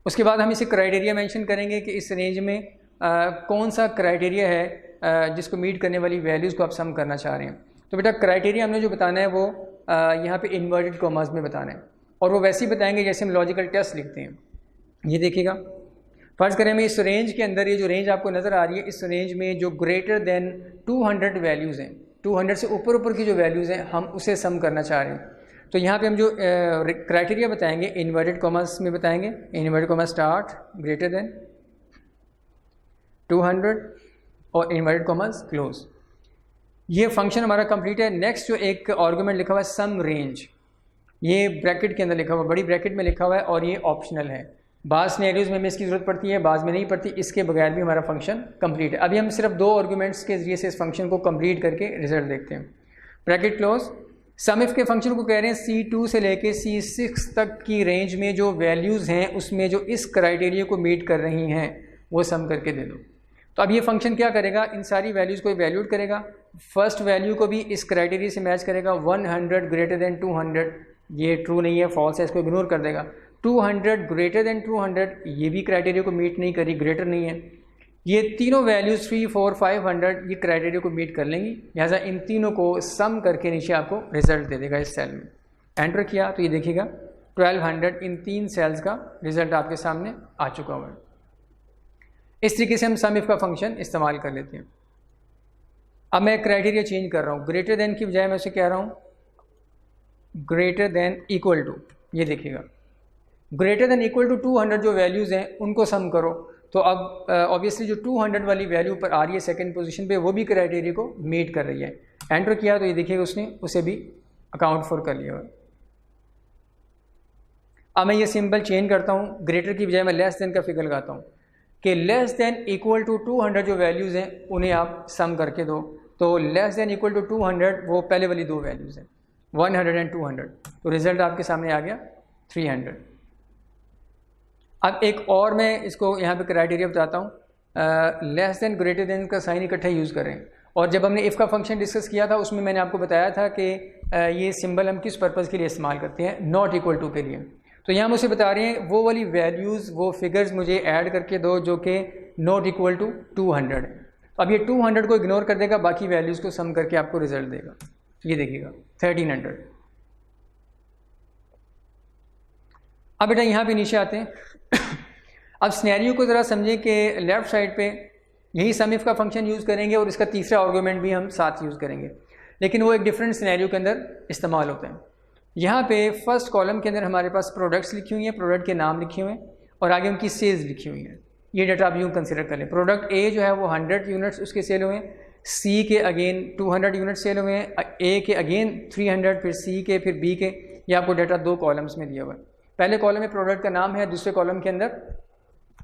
उसके बाद हम इसे क्राइटेरिया मेंशन करेंगे कि इस रेंज में कौन सा क्राइटेरिया है जिसको मीट करने वाली वैल्यूज़ को आप सम करना चाह रहे हैं। तो बेटा क्राइटेरिया हमने जो बताना है वो यहाँ पे इन्वर्टेड कॉमास में बताना है। और वो वैसे ही बताएंगे जैसे हम लॉजिकल टेस्ट लिखते हैं। ये देखिएगा, फ़र्ज़ करें मैं इस रेंज के अंदर, ये जो रेंज आपको नज़र आ रही है, इस रेंज में जो ग्रेटर देन 200 वैल्यूज़ हैं, 200 से ऊपर की जो वैल्यूज़ हैं, हम उसे सम करना चाह रहे हैं। तो यहाँ पे हम जो क्राइटेरिया बताएंगे इन्वर्टेड कॉमर्स में बताएंगे, inverted commas start greater than 200 और इन्वर्टेड कॉमर्स क्लोज। ये फंक्शन हमारा कंप्लीट है। नेक्स्ट जो एक आर्गुमेंट लिखा हुआ है सम रेंज, ये ब्रैकेट के अंदर लिखा हुआ है, बड़ी ब्रैकेट में लिखा हुआ है, और ये ऑप्शनल है। बाज़ सिनेरियोज़ में हमें इसकी ज़रूरत पड़ती है, बाज़ में नहीं पड़ती। इसके बगैर भी हमारा फंक्शन कंप्लीट है। अभी हम सिर्फ 2 आर्गुमेंट्स के ज़रिए से इस फंक्शन को कंप्लीट करके रिजल्ट देखते हैं। ब्रैकेट क्लोज, सम इफ के फंक्शन को कह रहे हैं C2 से लेके C6 तक की रेंज में जो वैल्यूज़ हैं उसमें जो इस क्राइटेरिया को मीट कर रही हैं वो सम करके दे दो। तो अब ये फंक्शन क्या करेगा, इन सारी वैल्यूज़ को इवैल्यूएट करेगा। फर्स्ट वैल्यू को भी इस क्राइटेरिया से मैच करेगा। 100 ग्रेटर देन 200, ये ट्रू नहीं है, फॉल्स है, इसको इग्नोर कर देगा। 200 ग्रेटर देन 200, ये भी क्राइटेरिया को मीट नहीं करी, ग्रेटर नहीं है। ये तीनों वैल्यूज़ 3, 4, 500 ये क्राइटेरिया को मीट कर लेंगी, लिहाजा इन तीनों को सम करके नीचे आपको रिजल्ट दे देगा इस सेल में। एंटर किया तो ये देखिएगा 1200 इन 3 सेल्स का रिजल्ट आपके सामने आ चुका हुआ है। इस तरीके से हम सम इफ का फंक्शन इस्तेमाल कर लेते हैं। अब मैं क्राइटेरिया चेंज कर रहा हूँ, ग्रेटर देन की बजाय मैं उसे कह रहा हूँ ग्रेटर देन इक्वल टू। ये देखिएगा ग्रेटर देन इक्वल टू 200 जो वैल्यूज़ हैं उनको सम करो। तो अब ऑब्वियसली जो 200 वाली वैल्यू पर आ रही है सेकंड पोजीशन पे, वो भी क्राइटेरिया को मीट कर रही है। एंटर किया तो ये देखिएगा उसने उसे भी अकाउंट फॉर कर लिया हुआ। अब मैं ये सिंबल चेंज करता हूँ, ग्रेटर की बजाय मैं लेस देन का फिगर लगाता हूँ कि लेस देन इक्वल टू 200 जो वैल्यूज़ हैं उन्हें आप सम करके दो। तो लेस देन इक्वल टू 200 वो पहले वाली 2 वैल्यूज़ हैं 100 एंड 200, तो रिज़ल्ट आपके सामने आ गया 300। अब एक और मैं इसको यहाँ पे क्राइटेरिया बताता हूँ, लेस देन ग्रेटर देन का साइन इकट्ठा यूज़ करें। और जब हमने इफ़ का फंक्शन डिस्कस किया था उसमें मैंने आपको बताया था कि ये सिंबल हम किस पर्पज़ के लिए इस्तेमाल करते हैं, नॉट इक्वल टू के लिए। तो यहाँ मुझे बता रहे हैं वो वाली वैल्यूज़, वो फिगर्स मुझे ऐड करके दो जो कि नॉट इक्वल टू 200 है। अब ये 200 को इग्नोर कर देगा, बाकी वैल्यूज़ को सम करके आपको रिजल्ट देगा। ये देखिएगा 1300। अब बेटा यहाँ पे नीचे आते हैं। अब स्नैरियो को ज़रा समझें कि लेफ़्ट साइड पे यही सम इफ का फंक्शन यूज़ करेंगे और इसका तीसरा आर्गुमेंट भी हम साथ यूज़ करेंगे, लेकिन वो एक डिफरेंट स्नैरियो के अंदर इस्तेमाल होते हैं। यहाँ पे फर्स्ट कॉलम के अंदर हमारे पास प्रोडक्ट्स लिखी हुई हैं, प्रोडक्ट के नाम लिखे हुए हैं और आगे उनकी सेल्स लिखी हुई हैं। ये डाटा आप यूँ कंसिडर कर लें। प्रोडक्ट ए जो है वो 100 यूनिट्स उसके सेल हुए हैं, सी के अगेन 200 यूनिट सेल हुए हैं, ए के अगेन 300, फिर सी के, फिर बी के। ये आपको डाटा 2 कॉलम्स में दिया हुआ है। पहले कॉलम में प्रोडक्ट का नाम है, दूसरे कॉलम के अंदर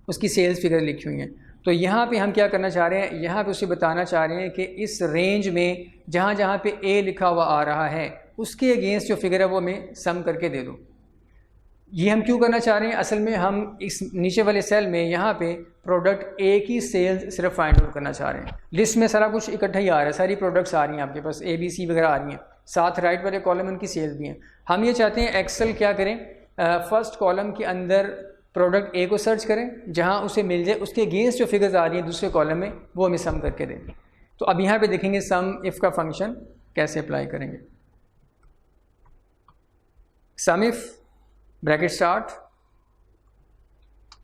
उसकी सेल्स फिगर लिखी हुई हैं। तो यहाँ पे हम क्या करना चाह रहे हैं, यहाँ पे उसे बताना चाह रहे हैं कि इस रेंज में जहाँ जहाँ पे ए लिखा हुआ आ रहा है उसके अगेंस्ट जो फिगर है वो हमें सम करके दे दो। ये हम क्यों करना चाह रहे हैं, असल में हम इस नीचे वाले सेल में यहाँ पे प्रोडक्ट ए की सेल्स सिर्फ फाइंड आउट करना चाह रहे हैं। लिस्ट में सारा कुछ इकट्ठा ही आ रहा है, सारी प्रोडक्ट्स आ रही हैं आपके पास, ए बी सी वगैरह आ रही हैं, साथ राइट वाले कॉलम उनकी सेल्स भी हैं। हम ये चाहते हैं एक्सेल क्या करें, फर्स्ट कॉलम के अंदर प्रोडक्ट ए को सर्च करें, जहां उसे मिल जाए उसके अगेंस्ट जो फिगर्स आ रही हैं दूसरे कॉलम में वो हमें सम करके दें। तो अब यहाँ पे देखेंगे सम इफ़ का फंक्शन कैसे अप्लाई करेंगे। सम इफ़ ब्रैकेट स्टार्ट,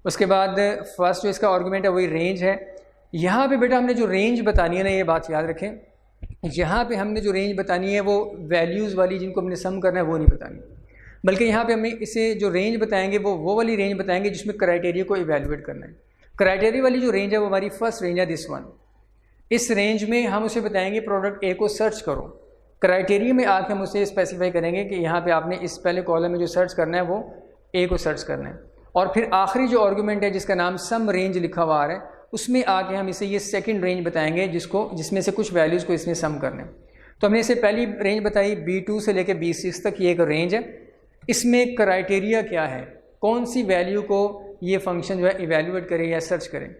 उसके बाद फर्स्ट जो इसका आर्गुमेंट है वही रेंज है। यहाँ पे बेटा हमने जो रेंज बतानी है ना, ये बात याद रखें, यहाँ पे हमने जो रेंज बतानी है वो वैल्यूज़ वाली जिनको हमने सम करना है वो नहीं बतानी, बल्कि यहाँ पे हमें इसे जो रेंज बताएंगे वो वाली रेंज बताएंगे जिसमें क्राइटेरिया को इवैल्यूएट करना है। क्राइटेरिया वाली जो रेंज है वो हमारी फर्स्ट रेंज है, दिस वन। इस रेंज में हम उसे बताएंगे प्रोडक्ट ए को सर्च करो। क्राइटेरिया में आके हम उसे स्पेसिफाई करेंगे कि यहाँ पे आपने इस पहले कॉलम में जो सर्च करना है वो ए को सर्च करना है। और फिर आखिरी जो आर्गुमेंट है जिसका नाम सम रेंज लिखा हुआ आ रहा है उसमें आके हम इसे ये सेकंड रेंज बताएंगे जिसमें से कुछ वैल्यूज़ को इसमें सम करना है। तो हमने इसे पहली रेंज बताई B2 से लेकर B6 तक, ये एक रेंज है। इसमें क्राइटेरिया क्या है, कौन सी वैल्यू को ये फंक्शन जो है इवैल्यूएट करे या सर्च करें,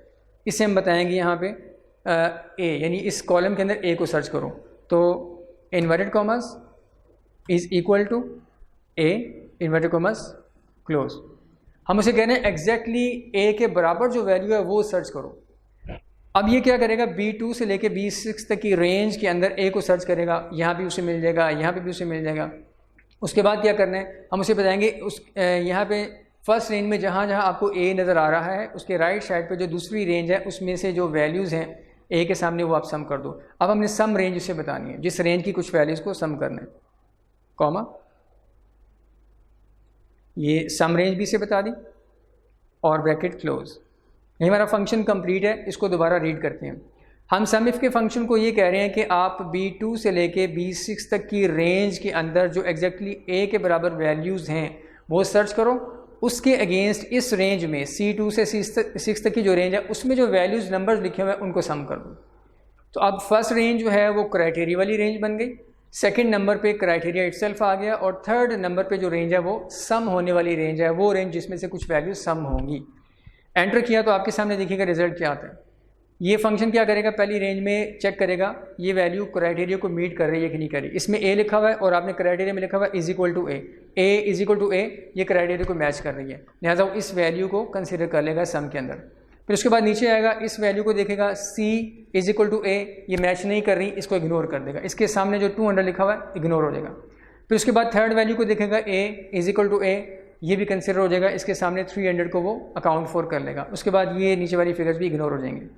इसे हम बताएंगे यहाँ पे ए, यानी इस कॉलम के अंदर ए को सर्च करो। तो inverted commas is equal to A inverted commas close. हम उसे कह रहे हैं एग्जैक्टली ए के बराबर जो वैल्यू है वो सर्च करो। अब ये क्या करेगा, B2 से लेके B6 तक की रेंज के अंदर ए को सर्च करेगा, यहाँ भी उसे मिल जाएगा, यहाँ पे भी उसे मिल जाएगा। उसके बाद क्या करना है, हम उसे बताएंगे उस यहाँ पे फर्स्ट रेंज में जहाँ जहाँ आपको ए नज़र आ रहा है उसके राइट साइड पे जो दूसरी रेंज है उसमें से जो वैल्यूज़ हैं ए के सामने वो आप सम कर दो। अब हमने सम रेंज उसे बतानी है, जिस रेंज की कुछ वैल्यूज़ को सम करना है, कॉमा ये सम रेंज भी से बता दी और ब्रैकेट क्लोज। ये हमारा फंक्शन कंप्लीट है। इसको दोबारा रीड करते हैं। हम सम इफ के फंक्शन को ये कह रहे हैं कि आप B2 से लेके B6 तक की रेंज के अंदर जो एग्जैक्टली A के बराबर वैल्यूज़ हैं वो सर्च करो, उसके अगेंस्ट इस रेंज में C2 से C6 तक की जो रेंज है उसमें जो वैल्यूज़ नंबर्स लिखे हुए हैं उनको सम कर दो। तो अब फर्स्ट रेंज जो है वो क्राइटेरिया वाली रेंज बन गई, सेकंड नंबर पे क्राइटेरिया इटसेल्फ आ गया और थर्ड नंबर पे जो रेंज है वो सम होने वाली रेंज है, वो रेंज जिसमें से कुछ वैल्यूज सम होंगी। एंटर किया तो आपके सामने देखिएगा रिजल्ट क्या आता है। ये फंक्शन क्या करेगा, पहली रेंज में चेक करेगा ये वैल्यू क्राइटेरिया को मीट कर रही है कि नहीं कर रही। इसमें ए लिखा हुआ है और आपने क्राइटेरिया में लिखा हुआ है is equal to a is equal to a, ये क्राइटेरिया को मैच कर रही है, लिहाजा वो इस वैल्यू को कंसिडर कर लेगा सम के अंदर। फिर उसके बाद नीचे आएगा, इस वैल्यू को देखेगा सी इज इक्वल टू ए, ये मैच नहीं कर रही, इसको इग्नोर कर देगा, इसके सामने जो 200 लिखा हुआ है इग्नोर हो जाएगा। फिर उसके बाद थर्ड वैल्यू को देखेगा ए इज इक्वल टू ए, ये भी कंसिडर हो जाएगा, इसके सामने 300 को वो अकाउंट फॉर कर लेगा। उसके बाद ये नीचे वाली फिगर्स भी इग्नोर हो जाएंगे।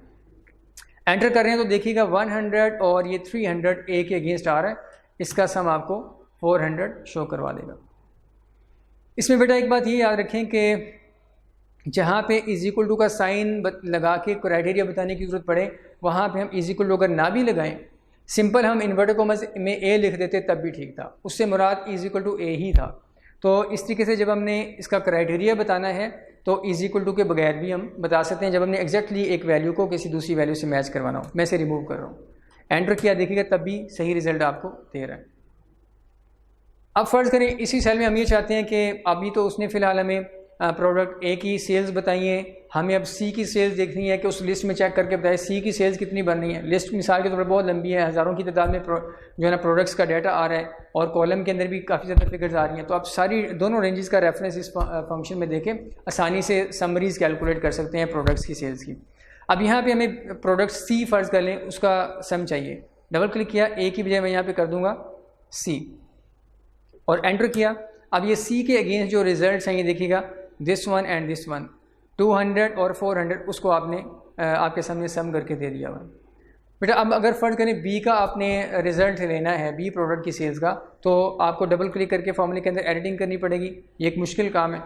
एंटर कर रहे हैं तो देखिएगा 100 और ये 300 ए के अगेंस्ट आ रहा है, इसका सम आपको 400 शो करवा देगा। इसमें बेटा एक बात ये याद रखें कि जहाँ पे इज इक्वल टू का साइन लगा के क्राइटेरिया बताने की ज़रूरत पड़े वहाँ पे हम इज इक्वल टू अगर ना भी लगाएं, सिंपल हम इन्वर्टर कॉमर्स में ए लिख देते तब भी ठीक था, उससे मुराद इज इक्वल टू ए ही था। तो इस तरीके से जब हमने इसका क्राइटेरिया बताना है तो इज इक्वल टू के बगैर भी हम बता सकते हैं, जब हमने एग्जैक्टली एक वैल्यू को किसी दूसरी वैल्यू से मैच करवाना हो। मैं इसे रिमूव कर रहा हूँ, एंटर किया देखिएगा तब भी सही रिजल्ट आपको दे रहा है। अब फ़र्ज़ करें इसी सेल में हम ये चाहते हैं कि अभी तो उसने फ़िलहाल हमें प्रोडक्ट ए की सेल्स बताइए, हमें अब सी की सेल्स देखनी है कि उस लिस्ट में चेक करके बताए सी की सेल्स कितनी बन रही है। लिस्ट मिसाल के तौर पर बहुत लंबी है, हज़ारों की तादाद में जो है ना प्रोडक्ट्स का डाटा आ रहा है और कॉलम के अंदर भी काफ़ी ज़्यादा फिगर्स आ रही हैं। तो आप सारी दोनों रेंजेस का रेफरेंस इस फंक्शन में देखें, आसानी से समरीज कैलकुलेट कर सकते हैं प्रोडक्ट्स की सेल्स की। अब यहाँ पर हमें प्रोडक्ट सी फ़र्ज़ कर लें, उसका सम चाहिए, डबल क्लिक किया, ए की बजाय मैं यहाँ पर कर दूँगा सी और एंटर किया। अब ये सी के अगेंस्ट जो रिजल्ट्स हैं ये देखिएगा, this one and this one, 200 और 400, उसको आपने आपके सामने सम करके दे दिया हुआ। बेटा अब अगर फ़र्ज़ करें बी का आपने रिज़ल्ट लेना है, बी प्रोडक्ट की सेल्स का, तो आपको डबल क्लिक करके फॉर्मूले के अंदर एडिटिंग करनी पड़ेगी। ये एक मुश्किल काम है।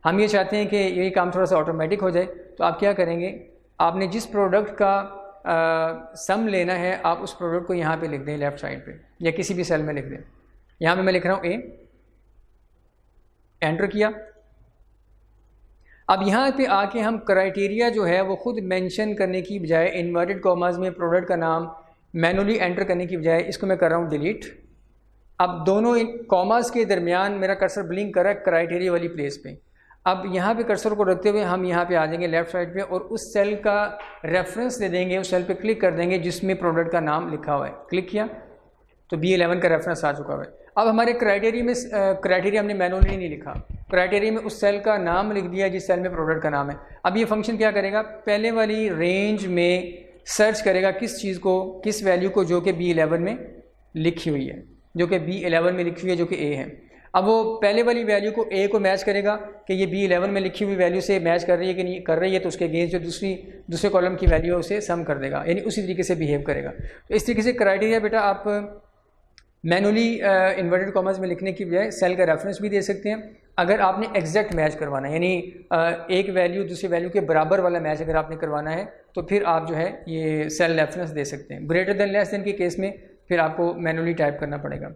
हम ये चाहते हैं कि ये काम थोड़ा सा ऑटोमेटिक हो जाए। तो आप क्या करेंगे, आपने जिस प्रोडक्ट का सम लेना है आप उस प्रोडक्ट को यहाँ पर लिख दें लेफ़्ट साइड पर या किसी भी सेल में लिख दें। यहाँ पर मैं लिख रहा हूँ ए, एंटर किया। अब यहाँ पे आके हम क्राइटेरिया जो है वो खुद मेंशन करने की बजाय इन्वर्टेड कॉमास में प्रोडक्ट का नाम मैनुअली एंटर करने की बजाय इसको मैं कर रहा हूँ डिलीट। अब दोनों कॉमास के दरमियान मेरा कर्सर ब्लिंक कर रहा है क्राइटेरिया वाली प्लेस पे। अब यहाँ पे कर्सर को रखते हुए हम यहाँ पे आ जाएंगे लेफ़्ट साइड पे और उस सेल का रेफरेंस दे देंगे, उस सेल पे क्लिक कर देंगे जिसमें प्रोडक्ट का नाम लिखा हुआ है। क्लिक किया तो B11 का रेफरेंस आ चुका है। अब हमारे क्राइटेरिया में क्राइटेरिया हमने मैनुअली नहीं लिखा, क्राइटेरिया में उस सेल का नाम लिख दिया जिस सेल में प्रोडक्ट का नाम है। अब ये फंक्शन क्या करेगा, पहले वाली रेंज में सर्च करेगा किस चीज़ को, किस वैल्यू को जो कि B11 में लिखी हुई है, जो कि B11 में लिखी हुई है, जो कि A है। अब वो पहले वाली वैल्यू को A को मैच करेगा कि ये B11 में लिखी हुई वैल्यू से मैच कर रही है कि नहीं कर रही है, तो उसके अगेंस्ट जो दूसरे कॉलम की वैल्यू है उसे सम कर देगा, यानी उसी तरीके से बिहेव करेगा। तो इस तरीके से क्राइटेरिया बेटा आप मैनुअली इन्वर्टेड कॉमर्स में लिखने की बजाय सेल का रेफरेंस भी दे सकते हैं। अगर आपने एग्जैक्ट मैच करवाना है, यानी एक वैल्यू दूसरी वैल्यू के बराबर वाला मैच अगर आपने करवाना है तो फिर आप जो है ये सेल रेफरेंस दे सकते हैं। ग्रेटर देन लेस देन के केस में फिर आपको मैनुअली टाइप करना पड़ेगा,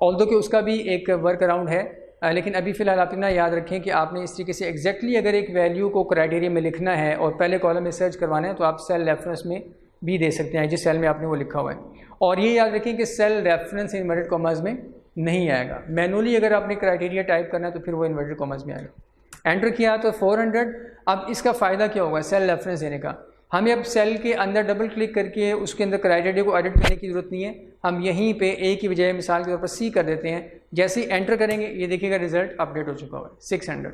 ऑल्दो कि उसका भी एक वर्क अराउंड है। लेकिन अभी फ़िलहाल आप इतना याद रखें कि आपने इस तरीके से एग्जैक्टली अगर एक वैल्यू को क्राइटेरिया में लिखना है और पहले कॉलम में सर्च करवाना है तो आप सेल रेफरेंस में भी दे सकते हैं जिस सेल में आपने वो लिखा हुआ है। और ये याद रखें कि सेल रेफरेंस इन्वर्टेड कॉमर्स में नहीं आएगा, मैनुअली अगर आपने क्राइटेरिया टाइप करना है तो फिर वो इन्वर्टेड कॉमर्स में आएगा। एंटर किया तो 400। अब इसका फ़ायदा क्या होगा सेल रेफरेंस देने का, हमें अब सेल के अंदर डबल क्लिक करके उसके अंदर क्राइटेरिया को एडिट करने की ज़रूरत नहीं है। हम यहीं पे ए की बजाय मिसाल के तौर पर सी कर देते हैं। जैसे ही एंटर करेंगे ये देखिएगा रिजल्ट अपडेट हो चुका हुआ है 600।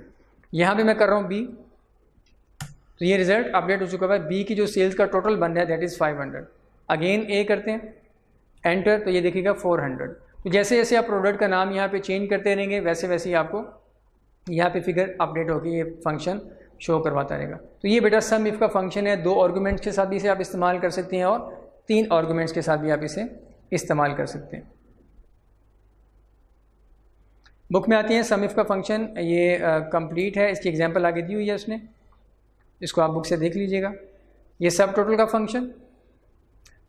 यहाँ पे मैं कर रहा हूँ बी, तो ये रिजल्ट अपडेट हो चुका है। बी की जो सेल्स का टोटल बन रहा है दैट इज़ 500। अगेन ए करते हैं एंटर, तो ये देखिएगा 400। तो जैसे जैसे आप प्रोडक्ट का नाम यहाँ पे चेंज करते रहेंगे वैसे वैसे ही आपको यहाँ पे फिगर अपडेट होकर ये फंक्शन शो करवाता रहेगा। तो ये बेटा सम इफ़ का फंक्शन है, 2 आर्गूमेंट्स के साथ भी इसे आप इस्तेमाल कर सकते हैं और 3 आर्गूमेंट्स के साथ भी आप इसे इस्तेमाल कर सकते हैं। बुक में आती है सम इफ़ का फंक्शन, ये कंप्लीट है, इसकी एग्जांपल आगे दी हुई है उसने, इसको आप बुक से देख लीजिएगा। ये सब टोटल का फंक्शन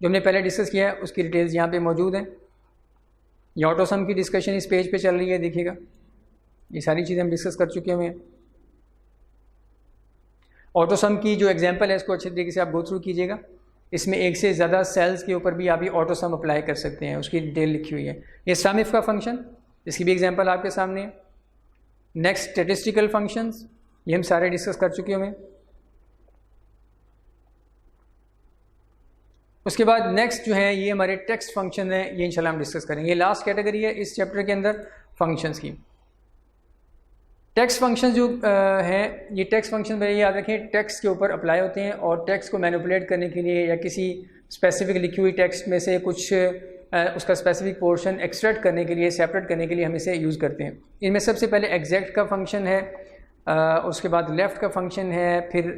जो हमने पहले डिस्कस किया है उसकी डिटेल्स यहाँ पे मौजूद हैं। ये ऑटो सम की डिस्कशन इस पेज पे चल रही है, देखिएगा ये सारी चीज़ें हम डिस्कस कर चुके हुए हैं। ऑटो सम की जो एग्जांपल है इसको अच्छे तरीके से आप गो थ्रू कीजिएगा। इसमें एक से ज़्यादा सेल्स के ऊपर भी आप ये ऑटो सम अप्लाई कर सकते हैं, उसकी डिटेल लिखी हुई है। ये सम इफ़ का फंक्शन, इसकी भी एग्जांपल आपके सामने है। नेक्स्ट स्टैटिस्टिकल फंक्शंस, ये हम सारे डिस्कस कर चुके हुए हैं। उसके बाद नेक्स्ट जो है ये हमारे टेक्स्ट फंक्शन है, ये इंशाल्लाह हम डिस्कस करेंगे। ये लास्ट कैटेगरी है इस चैप्टर के अंदर फंक्शंस की। टेक्स्ट फंक्शन जो हैं, ये टेक्स्ट फंक्शन भाई याद रखें टेक्स्ट के ऊपर अप्लाई होते हैं और टेक्स्ट को मैनिपुलेट करने के लिए या किसी स्पेसिफिक लिखी हुई टेक्स्ट में से कुछ उसका स्पेसिफिक पोर्शन एक्सट्रैक्ट करने के लिए, सेपरेट करने के लिए हम इसे यूज़ करते हैं। इनमें सबसे पहले एग्जैक्ट का फंक्शन है, उसके बाद लेफ़्ट का फंक्शन है, फिर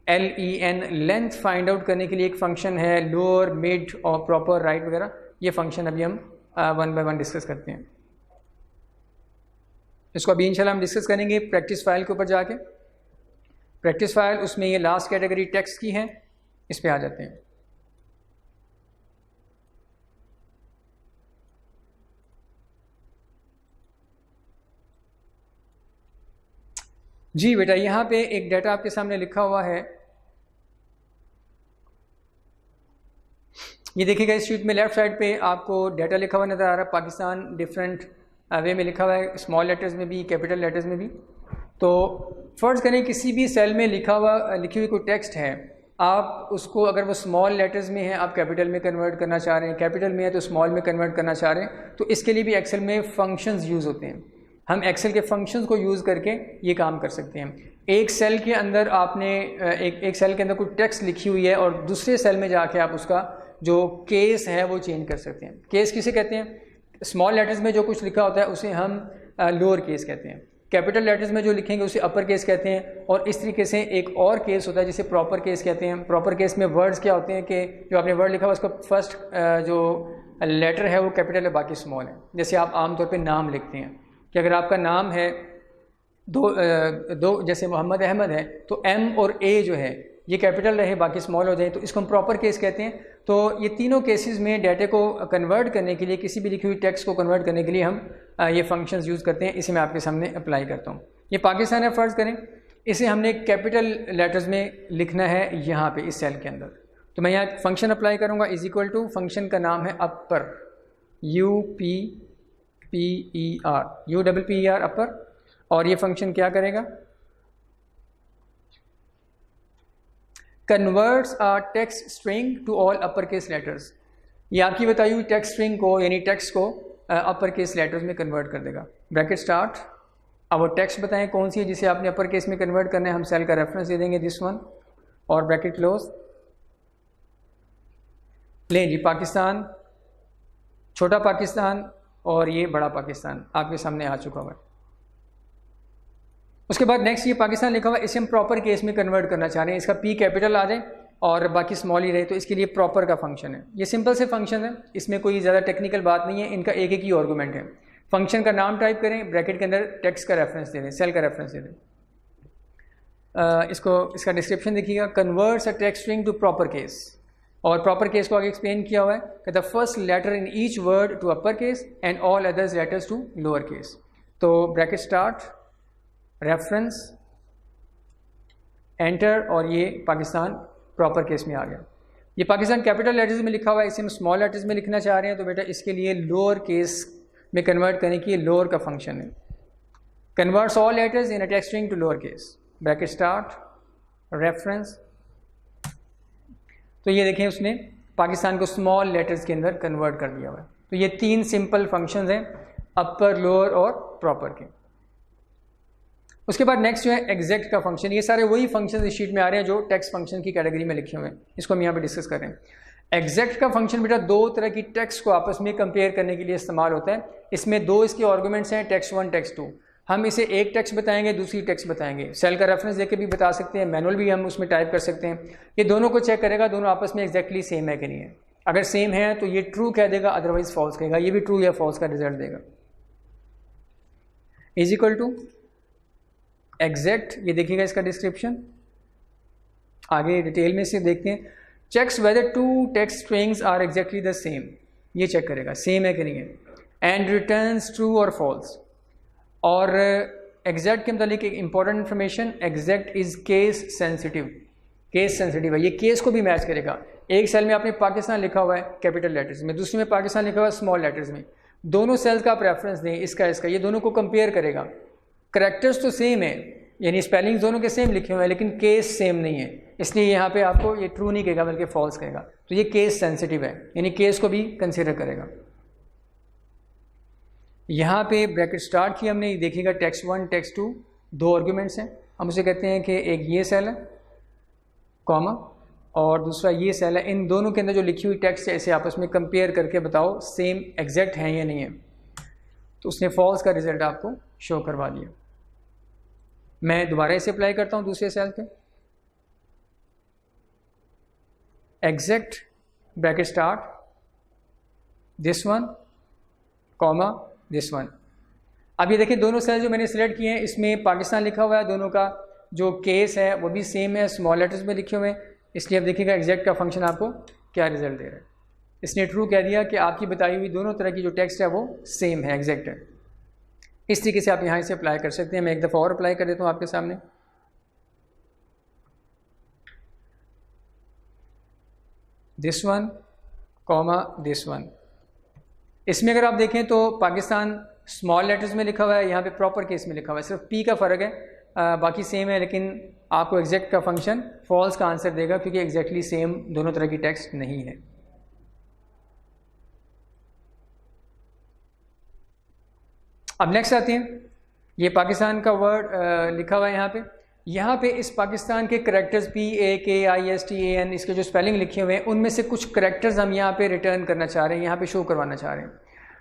LEN लेंथ फाइंड आउट करने के लिए एक फ़ंक्शन है, लोअर, मिड और प्रॉपर, राइट वगैरह। ये फंक्शन अभी हम 1 बाय 1 डिस्कस करते हैं। इसको अभी इंशाल्लाह हम डिस्कस करेंगे प्रैक्टिस फाइल के ऊपर जाके। प्रैक्टिस फाइल उसमें ये लास्ट कैटेगरी टेक्स्ट की है, इस पे आ जाते हैं। जी बेटा, यहाँ पे एक डाटा आपके सामने लिखा हुआ है, ये देखिएगा इस शीट में लेफ्ट साइड पे आपको डाटा लिखा हुआ नज़र आ रहा है। पाकिस्तान डिफरेंट वे में लिखा हुआ है, स्मॉल लेटर्स में भी, कैपिटल लेटर्स में भी। तो फ़र्ज़ करें किसी भी सेल में लिखी हुई कोई टेक्स्ट है, आप उसको अगर वो स्मॉल लेटर्स में है आप कैपिटल में कन्वर्ट करना चाह रहे हैं, कैपिटल में है तो स्मॉल में कन्वर्ट करना चाह रहे हैं, तो इसके लिए भी एक्सेल में फंक्शंस यूज़ होते हैं। हम एक्सेल के फंक्शंस को यूज़ करके ये काम कर सकते हैं। एक सेल के अंदर आपने एक सेल के अंदर कोई टेक्स्ट लिखी हुई है और दूसरे सेल में जाके आप उसका जो केस है वो चेंज कर सकते हैं। केस किसे कहते हैं? स्मॉल लेटर्स में जो कुछ लिखा होता है उसे हम लोअर केस कहते हैं, कैपिटल लेटर्स में जो लिखेंगे उसे अपर केस कहते हैं, और इस तरीके से एक और केस होता है जिसे प्रॉपर केस कहते हैं। प्रॉपर केस में वर्ड्स क्या होते हैं कि जो आपने वर्ड लिखा हुआ उसका फर्स्ट जो लेटर है वो कैपिटल है, बाकी स्मॉल है। जैसे आप आमतौर पे नाम लिखते हैं कि अगर आपका नाम है दो जैसे मोहम्मद अहमद है तो M और A जो है ये कैपिटल रहे, बाकी स्मॉल हो जाए, तो इसको हम प्रॉपर केस कहते हैं। तो ये तीनों केसेस में डाटे को कन्वर्ट करने के लिए, किसी भी लिखी हुई टेक्स्ट को कन्वर्ट करने के लिए हम ये फंक्शंस यूज़ करते हैं। इसे मैं आपके सामने अप्लाई करता हूँ। ये पाकिस्तान है फ़र्ज़ करें, इसे हमने कैपिटल लेटर्स में लिखना है यहाँ पे इस सेल के अंदर। तो मैं यहाँ फंक्शन अप्लाई करूँगा, इज इक्वल टू, फंक्शन का नाम है अपर, UPPER अपर, और ये फंक्शन क्या करेगा? Converts a text string to all upper case letters. ये आपकी बताई हुई टेक्स्ट स्ट्रिंग को यानी टेक्स्ट को अपर केस लेटर्स में कन्वर्ट कर देगा। ब्रैकेट स्टार्ट, अब वो टेक्स्ट बताएं कौन सी है जिसे आपने अपर केस में कन्वर्ट करना है। हम सेल का रेफरेंस दे देंगे, दिस वन, और ब्रैकेट क्लोज। लें जी, पाकिस्तान, छोटा पाकिस्तान और ये बड़ा पाकिस्तान आपके सामने आ चुका हुआ है। उसके बाद नेक्स्ट ये पाकिस्तान लिखा हुआ है, इसे हम प्रॉपर केस में कन्वर्ट करना चाह रहे हैं। इसका P कैपिटल आ जाए और बाकी स्मॉल ही रहे, तो इसके लिए प्रॉपर का फंक्शन है। ये सिंपल से फंक्शन है, इसमें कोई ज़्यादा टेक्निकल बात नहीं है, इनका एक एक ही आर्गूमेंट है। फंक्शन का नाम टाइप करें, ब्रैकेट के अंदर टेक्स्ट का रेफरेंस दे दें, सेल का रेफरेंस दे दें। इसका डिस्क्रिप्शन देखिएगा, converts a text string to proper case, और प्रॉपर केस को आगे एक्सप्लेन किया हुआ है कि the first letter in each word to upper case and all others letters to lower case. तो ब्रैकेट स्टार्ट, रेफरेंस, एंटर, और ये पाकिस्तान प्रॉपर केस में आ गया। ये पाकिस्तान कैपिटल लेटर्स में लिखा हुआ है, इसे हम स्मॉल लेटर्स में लिखना चाह रहे हैं, तो बेटा इसके लिए लोअर केस में कन्वर्ट करने की लोअर का फंक्शन है। Converts all letters in a text string to lower case, bracket start, reference. तो ये देखें उसने पाकिस्तान को स्मॉल लेटर्स के अंदर कन्वर्ट कर दिया हुआ है। तो ये 3 सिंपल फंक्शंस हैं, अपर, लोअर और प्रॉपर के। उसके बाद नेक्स्ट जो है एग्जैक्ट का फंक्शन। ये सारे वही फंक्शन इस शीट में आ रहे हैं जो टेक्स्ट फंक्शन की कैटेगरी में लिखे हुए हैं, इसको हम यहाँ पे डिस्कस कर रहे हैं। एग्जैक्ट का फंक्शन बेटा दो तरह की टेक्स्ट को आपस में कंपेयर करने के लिए इस्तेमाल होता है। इसमें दो इसके आर्गूमेंट्स हैं, टेक्स्ट 1 टेक्स्ट 2। हम इसे एक टेक्स्ट बताएंगे, दूसरी टेक्स्ट बताएंगे। सेल का रेफरेंस देके भी बता सकते हैं, मैनुअल भी हम उसमें टाइप कर सकते हैं। ये दोनों को चेक करेगा दोनों आपस में एग्जैक्टली सेम है कि नहीं है। अगर सेम है तो ये ट्रू कह देगा, अदरवाइज फॉल्स कहेगा। ये भी ट्रू या फॉल्स का रिजल्ट देगा। इज इक्वल टू एग्जैक्ट, ये देखिएगा इसका डिस्क्रिप्शन, आगे डिटेल में से देखते हैं। Checks whether two text strings are exactly the same, ये चेक करेगा सेम है कि नहीं है। एंड रिटर्न्स ट्रू और फॉल्स। और एग्जैक्ट के मतलब एक important information, exact is case sensitive. Case sensitive है, ये केस को भी मैच करेगा। एक सेल में आपने पाकिस्तान लिखा हुआ है कैपिटल लेटर्स में, दूसरे में पाकिस्तान लिखा हुआ है स्मॉल लेटर्स में। दोनों सेल्स का आप रेफरेंस दें, इसका इसका, ये दोनों को कंपेयर करेगा। करेक्टर्स तो सेम है, यानी स्पेलिंग्स दोनों के सेम लिखे हुए हैं, लेकिन केस सेम नहीं है, इसलिए यहाँ पे आपको ये ट्रू नहीं कहेगा बल्कि फॉल्स कहेगा। तो ये केस सेंसिटिव है, यानी केस को भी कंसिडर करेगा। यहाँ पे ब्रैकेट स्टार्ट किया हमने, ये देखिएगा टेक्स्ट 1 टेक्स्ट 2 दो आर्ग्यूमेंट्स हैं। हम उसे कहते हैं कि एक ये सेल है कॉमा और दूसरा ये सेल है। इन दोनों के अंदर जो लिखी हुई टेक्स्ट है इसे आपस में कंपेयर करके बताओ सेम एग्जैक्ट है या नहीं है। तो उसने फॉल्स का रिजल्ट आपको शो करवा दिया। मैं दोबारा इसे अप्लाई करता हूँ दूसरे सेल पे। Exact bracket start this one comma this one. अब ये देखिए दोनों सेल जो मैंने सिलेक्ट किए हैं इसमें पाकिस्तान लिखा हुआ है, दोनों का जो केस है वो भी सेम है, स्मॉल लेटर्स में लिखे हुए हैं। इसलिए अब देखिएगा एग्जैक्ट का फंक्शन आपको क्या रिजल्ट दे रहा है। इसने ट्रू कह दिया कि आपकी बताई हुई दोनों तरह की जो टेक्स्ट है वो सेम है, एग्जैक्ट है। इस तरीके से आप यहाँ से अप्लाई कर सकते हैं। मैं एक दफ़ा और अप्लाई कर देता हूँ आपके सामने। This one comma this one. इसमें अगर आप देखें तो पाकिस्तान स्मॉल लेटर्स में लिखा हुआ है, यहाँ पे प्रॉपर केस में लिखा हुआ है, सिर्फ पी का फ़र्क है, बाकी सेम है। लेकिन आपको एग्जैक्ट का फंक्शन फॉल्स का आंसर देगा क्योंकि एग्जैक्टली सेम दोनों तरह की टेक्स्ट नहीं है। अब नेक्स्ट आते हैं, ये पाकिस्तान का वर्ड लिखा हुआ है यहाँ पे इस पाकिस्तान के करेक्टर्स PAKISTAN इसके जो स्पेलिंग लिखे हुए हैं उनमें से कुछ करेक्टर्स हम यहाँ पे रिटर्न करना चाह रहे हैं, यहाँ पे शो करवाना चाह रहे हैं।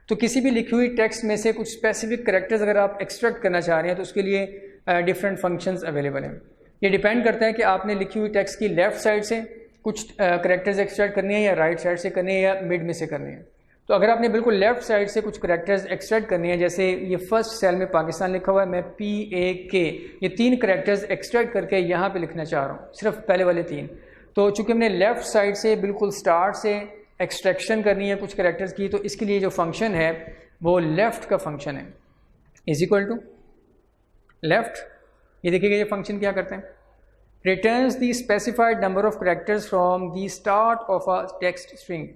तो किसी भी लिखी हुई टेक्स्ट में से कुछ स्पेसिफिक करेक्टर्स अगर आप एक्सट्रैक्ट करना चाह रहे हैं तो उसके लिए डिफरेंट फंक्शंस अवेलेबल हैं। ये डिपेंड करता है कि आपने लिखी हुई टेक्स्ट की लेफ़्ट साइड से कुछ करेक्टर्स एक्सट्रैक्ट करने हैं या राइट साइड से करने हैं या मिड में से करने हैं। तो अगर आपने बिल्कुल लेफ़्ट साइड से कुछ करेक्टर्स एक्सट्रैक्ट करने हैं, जैसे ये फर्स्ट सेल में पाकिस्तान लिखा हुआ है, मैं PAK ये 3 करेक्टर्स एक्सट्रैक्ट करके यहाँ पे लिखना चाह रहा हूँ, सिर्फ पहले वाले 3। तो चूँकि हमने लेफ़्ट साइड से बिल्कुल स्टार्ट से एक्सट्रैक्शन करनी है कुछ करेक्टर्स की, तो इसके लिए जो फंक्शन है वो लेफ़्ट का फंक्शन है, इज इक्वल टू लेफ़्ट। ये देखिएगा ये फंक्शन क्या करते हैं, returns the specified number of characters from the start of a text string.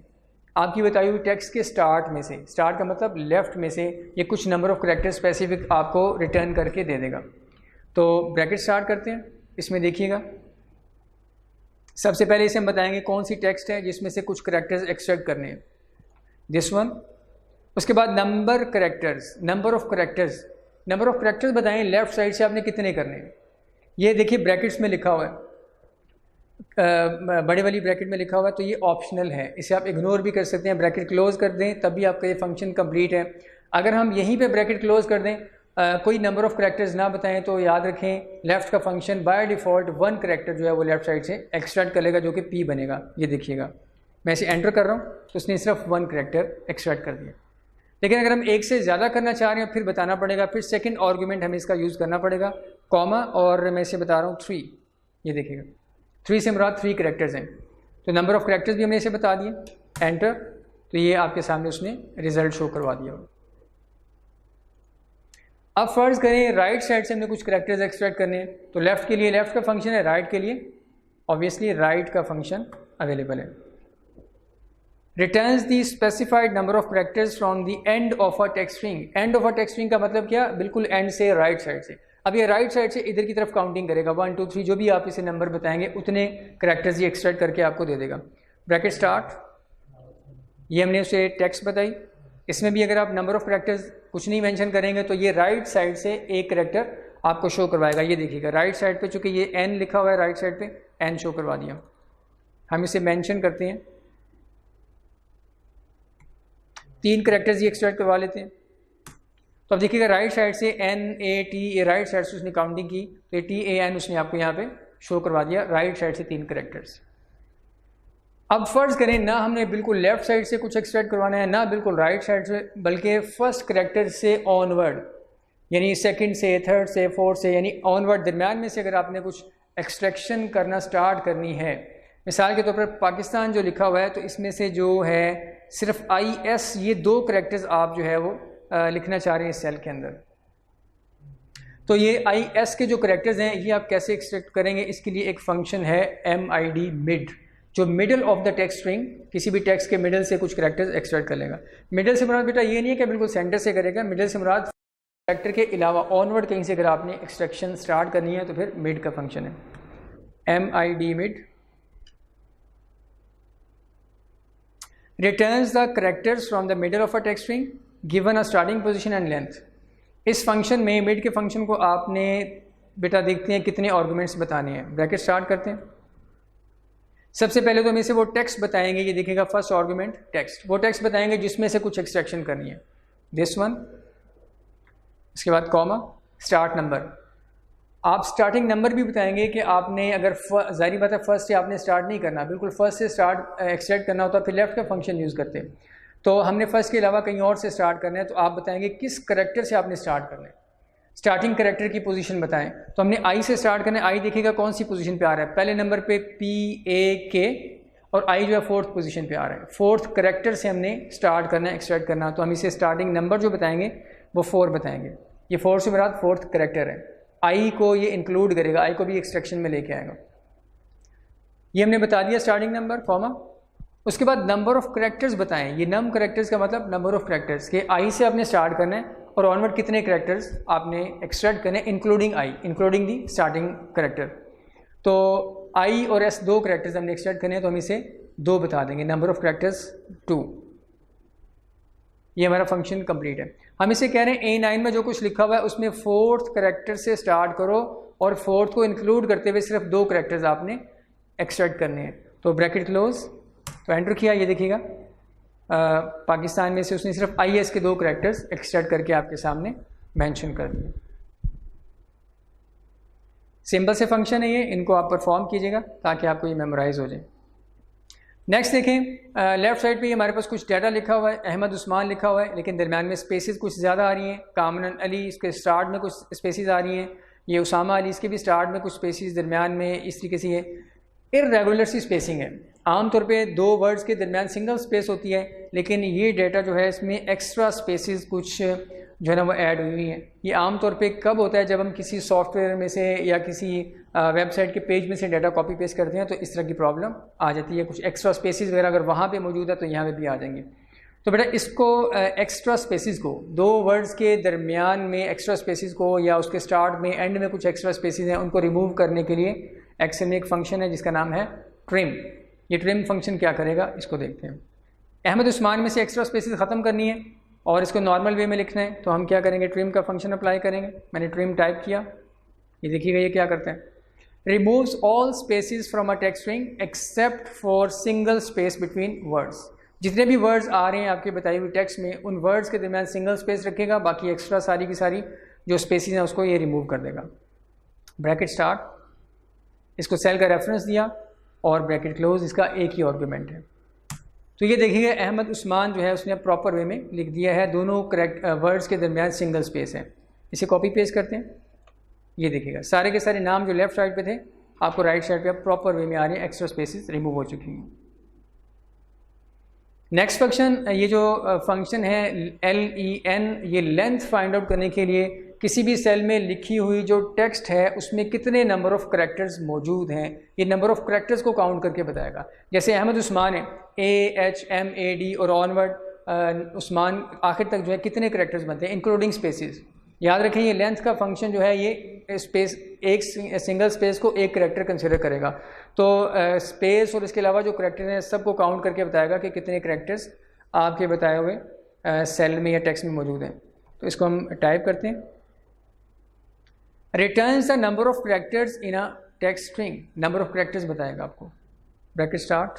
आपकी बताई हुई टेक्स्ट के स्टार्ट में से, स्टार्ट का मतलब लेफ़्ट में से, ये कुछ नंबर ऑफ करेक्टर स्पेसिफिक आपको रिटर्न करके दे देगा। तो ब्रैकेट स्टार्ट करते हैं, इसमें देखिएगा सबसे पहले इसे हम बताएंगे कौन सी टेक्स्ट है जिसमें से कुछ करेक्टर्स एक्सट्रैक्ट करने हैं, दिस वन। उसके बाद number characters, number of characters बताएं लेफ़्ट साइड से आपने कितने करने हैं। ये देखिए ब्रैकेट्स में लिखा हुआ है, बड़े वाली ब्रैकेट में लिखा हुआ है, तो ये ऑप्शनल है, इसे आप इग्नोर भी कर सकते हैं। ब्रैकेट क्लोज कर दें तब भी आपका ये फंक्शन कंप्लीट है। अगर हम यहीं पे ब्रैकेट क्लोज कर दें, कोई नंबर ऑफ करेक्टर्स ना बताएं, तो याद रखें लेफ़्ट का फंक्शन बाय डिफ़ॉल्ट 1 करेक्टर जो है वो लेफ़्ट साइड से एक्सट्रैक्ट कर लेगा, जो कि P बनेगा। ये देखिएगा मैं इसे एंटर कर रहा हूँ तो उसने सिर्फ 1 करेक्टर एक्सट्रैक्ट कर दिया। लेकिन अगर हम एक से ज़्यादा करना चाह रहे हैं फिर बताना पड़ेगा, फिर सेकेंड आर्गूमेंट हमें इसका यूज़ करना पड़ेगा, कॉमा, और मैं इसे बता रहा हूँ 3। ये देखिएगा 3 से मुराद 3 करेक्टर्स हैं, तो नंबर ऑफ़ करेक्टर्स भी हमने इसे बता दिए, एंटर। तो ये आपके सामने उसने रिजल्ट शो करवा दिया। अब फ़र्ज़ करें राइट साइड से हमने कुछ करेक्टर्स एक्सट्रैक्ट करने हैं, तो लेफ़्ट के लिए लेफ़्ट का फंक्शन है, राइट के लिए ऑब्वियसली राइट का फंक्शन अवेलेबल है। Returns the specified number of characters from the end of a text string. End of a text string का मतलब क्या, बिल्कुल एंड से, राइट साइड से। अब ये राइट साइड से इधर की तरफ काउंटिंग करेगा, 1 2 3 जो भी आप इसे नंबर बताएंगे उतने करेक्टर्स ये एक्सट्रैक्ट करके आपको दे देगा। ब्रैकेट स्टार्ट, ये हमने उसे टेक्स्ट बताई, इसमें भी अगर आप नंबर ऑफ करेक्टर्स कुछ नहीं मेंशन करेंगे तो ये राइट साइड से एक करेक्टर आपको शो करवाएगा। ये देखिएगा राइट साइड पे, चूँकि ये n लिखा हुआ है राइट साइड पे, n शो करवा दिया। हम इसे मेंशन करते हैं 3 करेक्टर्स ये एक्सट्रैक्ट करवा लेते हैं। तो अब देखिएगा राइट साइड से NAT, ये राइट साइड से उसने काउंटिंग की, तो ये TAN उसने आपको यहाँ पे शो करवा दिया, राइट साइड से 3 करेक्टर्स। अब फर्ज करें ना हमने बिल्कुल लेफ्ट साइड से कुछ एक्सट्रैक्ट करवाना है, ना बिल्कुल राइट साइड से, बल्कि फर्स्ट करेक्टर से ऑनवर्ड, यानी सेकंड से, थर्ड से, फोर्थ से, यानी ऑनवर्ड दरमियान में से अगर आपने कुछ एक्सट्रैक्शन करना स्टार्ट करनी है। मिसाल के तौर पर पाकिस्तान जो लिखा हुआ है, तो इसमें से जो है सिर्फ IS, ये 2 करेक्टर्स आप जो है वो लिखना चाह रहे हैं इस सेल के अंदर। तो ये IS के जो करेक्टर्स हैं ये आप कैसे एक्सट्रैक्ट करेंगे, इसके लिए एक फंक्शन है MID मिड, जो middle of the text string, किसी भी टेक्स्ट के मिडल से कुछ करेक्टर्स एक्सट्रैक्ट कर लेगा। मिडल से मुराद बेटा ये नहीं है कि बिल्कुल सेंटर से करेगा, मिडल से मुराद करेक्टर के अलावा ऑनवर्ड कहीं से अगर आपने एक्सट्रैक्शन स्टार्ट करनी है तो फिर मिड का फंक्शन है। MID mid returns the characters from the middle of a text string given a starting position and length. इस फंक्शन में, मिड के फंक्शन को आपने बेटा देखते हैं कितने आर्गुमेंट्स बताने हैं। ब्रैकेट स्टार्ट करते हैं। सबसे पहले तो हम इसे वो टेक्स्ट बताएंगे, ये देखिएगा फर्स्ट आर्गुमेंट टेक्स्ट, वो टेक्स्ट बताएंगे जिसमें से कुछ एक्सट्रैक्शन करनी है, दिस वन। इसके बाद कॉमा, स्टार्ट नंबर। आप स्टार्टिंग नंबर भी बताएंगे कि आपने अगर जाहिर बात है फर्स्ट से आपने स्टार्ट नहीं करना, बिल्कुल फर्स्ट से स्टार्ट एक्सट्रैक्ट करना होता फिर लेफ्ट का फंक्शन यूज़ करते हैं। तो हमने फर्स्ट के अलावा कहीं और से स्टार्ट करना है, तो आप बताएंगे किस करेक्टर से आपने स्टार्ट करना है, स्टार्टिंग करेक्टर की पोजीशन बताएं। तो हमने I से स्टार्ट करना है, I देखिएगा कौन सी पोजीशन पे आ रहा है, पहले नंबर पे PAK, और I जो है 4th पोजीशन पे आ रहा है। 4th करेक्टर से हमने स्टार्ट करना है, एक्सट्रैक्ट करना, तो हम इसे स्टार्टिंग नंबर जो बताएंगे वो 4 बताएंगे। ये 4 से मुराद 4th करेक्टर है, I को ये इंक्लूड करेगा, I को भी एक्सट्रैक्शन में लेके आएगा। ये हमने बता दिया स्टार्टिंग नंबर, कॉमा। उसके बाद नंबर ऑफ करेक्टर्स बताएं। ये नम करेक्टर्स का मतलब नंबर ऑफ करेक्टर्स के I से आपने स्टार्ट करना है और ऑनवर्ड कितने करेक्टर्स आपने एक्सट्रैक्ट करने, including I, including the starting character. तो I और S 2 करेक्टर्स हमने एक्सट्रैक्ट करने हैं, तो हम इसे 2 बता देंगे, नंबर ऑफ करेक्टर्स 2। ये हमारा फंक्शन कंप्लीट है। हम इसे कह रहे हैं A9 में जो कुछ लिखा हुआ है उसमें 4th करेक्टर से स्टार्ट करो और 4th को इंक्लूड करते हुए सिर्फ 2 करेक्टर्स आपने एक्सट्रैक्ट करने हैं। तो ब्रैकेट क्लोज, तो एंटर किया, ये देखिएगा पाकिस्तान में से उसने सिर्फ IS के 2 करेक्टर्स एक्सट्रैक्ट करके आपके सामने मेंशन कर दिए। सिंपल से फंक्शन है ये, इनको आप परफॉर्म कीजिएगा ताकि आपको ये मेमोराइज हो जाए। नेक्स्ट देखें, लेफ्ट साइड पे हमारे पास कुछ डाटा लिखा हुआ है, अहमद उस्मान लिखा हुआ है, लेकिन दरमियान में स्पेसेस कुछ ज़्यादा आ रही हैं। कामरन अली, इसके स्टार्ट में कुछ स्पेसेस आ रही हैं। ये उसामा अली, इसके भी स्टार्ट में कुछ स्पेसेस दरमियान में इस तरीके से ये इर्रेगुलर सी स्पेसिंग है। आमतौर पे 2 वर्ड्स के दरमियान सिंगल स्पेस होती है, लेकिन ये डाटा जो है इसमें एक्स्ट्रा स्पेसेस कुछ जो है ना वो ऐड हुई हैं। ये आमतौर पे कब होता है, जब हम किसी सॉफ्टवेयर में से या किसी वेबसाइट के पेज में से डाटा कॉपी पेस्ट करते हैं, तो इस तरह की प्रॉब्लम आ जाती है। कुछ एक्स्ट्रा स्पेसेस वगैरह अगर वहाँ पे मौजूद है तो यहाँ पे भी आ जाएंगे। तो बेटा इसको एक्स्ट्रा स्पेसेस को, 2 वर्ड्स के दरमियान में एक्स्ट्रा स्पेसेस को, या उसके स्टार्ट में एंड में कुछ एक्स्ट्रा स्पेसेस हैं, उनको रिमूव करने के लिए एक्सेल में एक फंक्शन है जिसका नाम है ट्रिम। ये ट्रिम फंक्शन क्या करेगा इसको देखते हैं। अहमद उस्मान में से एक्स्ट्रा स्पेसेस ख़त्म करनी है और इसको नॉर्मल वे में लिखना है, तो हम क्या करेंगे, ट्रिम का फंक्शन अप्लाई करेंगे। मैंने ट्रिम टाइप किया, ये देखिएगा ये क्या करते हैं, removes all spaces from a text string except for single space between words. जितने भी वर्ड्स आ रहे हैं आपके बताई हुई टेक्स्ट में, उन वर्ड्स के दरमियान सिंगल स्पेस रखेगा, बाकी एक्स्ट्रा सारी की सारी जो स्पेसेस हैं उसको ये रिमूव कर देगा। ब्रैकेट स्टार्ट, इसको सेल का रेफरेंस दिया और ब्रैकेट क्लोज, इसका एक ही आर्गुमेंट है। तो ये देखिए अहमद उस्मान जो है उसने प्रॉपर वे में लिख दिया है, दोनों करेक्ट वर्ड्स के दरमियान सिंगल स्पेस है। इसे कॉपी पेस्ट करते हैं, ये देखिएगा सारे के सारे नाम जो लेफ्ट साइड पे थे आपको राइट साइड पे अब प्रॉपर वे में आ रहे हैं, एक्स्ट्रा स्पेसेस रिमूव हो चुकी हैं। नेक्स्ट फंक्शन, ये जो फंक्शन है LEN, ये लेंथ फाइंड आउट करने के लिए किसी भी सेल में लिखी हुई जो टेक्स्ट है उसमें कितने नंबर ऑफ करेक्टर्स मौजूद हैं, ये नंबर ऑफ करेक्टर्स को काउंट करके बताएगा। जैसे अहमद उस्मान है AHMAD और ऑनवर्ड उस्मान आखिर तक जो है कितने करेक्टर्स बनते हैं इंक्लूडिंग स्पेसेस। याद रखें ये लेंथ का फंक्शन जो है ये स्पेस, एक सिंगल स्पेस को एक करेक्टर कंसिडर करेगा। तो स्पेस और इसके अलावा जो करेक्टर हैं सबको काउंट करके बताएगा कि कितने करेक्टर्स आपके बताए हुए सेल में या टेक्स्ट में मौजूद हैं। तो इसको हम टाइप करते हैं, returns the number of characters in a text string, number of characters बताएगा आपको। ब्रैकेट स्टार्ट,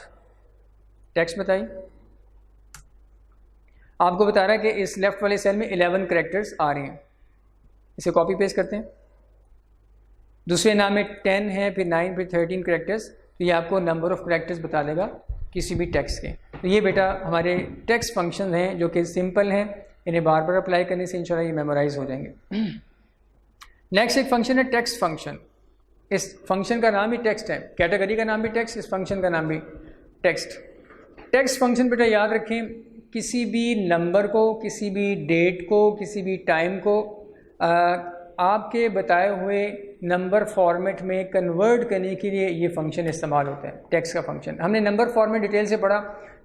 टेक्स्ट बताइए। आपको बता रहा है कि इस लेफ्ट वाले सेल में 11 कैरेक्टर्स आ रहे हैं। इसे कॉपी पेस्ट करते हैं। दूसरे नाम में 10 है, फिर 9, फिर 13 कैरेक्टर्स। तो ये आपको नंबर ऑफ़ कैरेक्टर्स बता देगा किसी भी टेक्स्ट के। तो ये बेटा हमारे टेक्स्ट फंक्शन हैं जो कि सिंपल हैं, इन्हें बार बार अप्लाई करने से इंशाल्लाह ये मेमोराइज हो जाएंगे। नेक्स्ट एक फंक्शन है टेक्स्ट फंक्शन। इस फंक्शन का नाम ही टेक्स्ट है, कैटेगरी का नाम भी टेक्स्ट, इस फंक्शन का नाम भी टेक्स्ट। टेक्स्ट फंक्शन बेटा याद रखें, किसी भी नंबर को, किसी भी डेट को, किसी भी टाइम को आपके बताए हुए नंबर फॉर्मेट में कन्वर्ट करने के लिए ये फंक्शन इस्तेमाल होता है, टेक्स्ट का फंक्शन। हमने नंबर फॉर्मेट डिटेल से पढ़ा।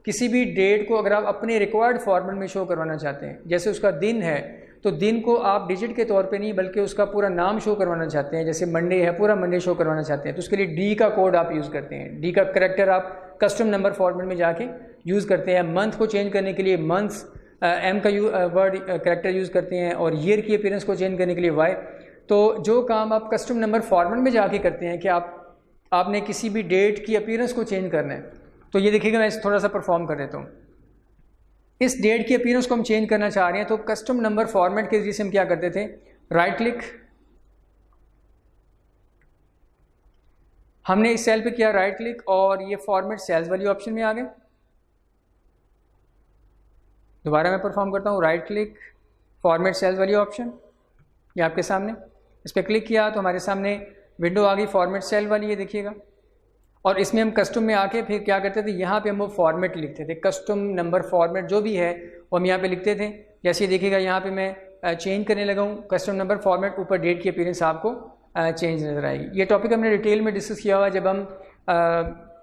किसी भी डेट को अगर आप अपने रिक्वायर्ड फॉर्मेट में शो करवाना चाहते हैं, जैसे उसका दिन है तो दिन को आप डिजिट के तौर पे नहीं बल्कि उसका पूरा नाम शो करवाना चाहते हैं, जैसे मंडे है पूरा मंडे शो करवाना चाहते हैं, तो उसके लिए डी का कोड आप यूज़ करते हैं, डी का करैक्टर आप कस्टम नंबर फॉर्मेट में जाके यूज़ करते हैं। मंथ को चेंज करने के लिए मंथ्स एम का वर्ड करैक्टर यूज़ करते हैं, और ईयर की अपीयरेंस को चेंज करने के लिए वाई। तो जो काम आप कस्टम नंबर फॉर्मेट में जाके करते हैं कि आपने किसी भी डेट की अपीयरेंस को चेंज करना है, तो ये देखिएगा मैं थोड़ा सा परफॉर्म कर देता हूँ। इस डेट की अपीयरेंस को हम चेंज करना चाह रहे हैं, तो कस्टम नंबर फॉर्मेट के जरिए से हम क्या करते थे, राइट क्लिक, हमने इस सेल पे किया राइट क्लिक और ये फॉर्मेट सेल्स वाली ऑप्शन में आ गए। दोबारा मैं परफॉर्म करता हूँ, राइट क्लिक, फॉर्मेट सेल्स वाली ऑप्शन, ये आपके सामने, इस पर क्लिक किया तो हमारे सामने विंडो आ गई फॉर्मेट सेल वाली, ये देखिएगा। और इसमें हम कस्टम में आके फिर क्या करते थे, यहाँ पे हम वो फॉर्मेट लिखते थे, कस्टम नंबर फॉर्मेट जो भी है वो हम यहाँ पे लिखते थे। जैसे ये देखिएगा यहाँ पे मैं चेंज करने लगा हूँ कस्टम नंबर फॉर्मेट, ऊपर डेट की अपीयरेंस आपको चेंज नज़र आएगी। ये टॉपिक हमने डिटेल में डिस्कस किया हुआ जब हम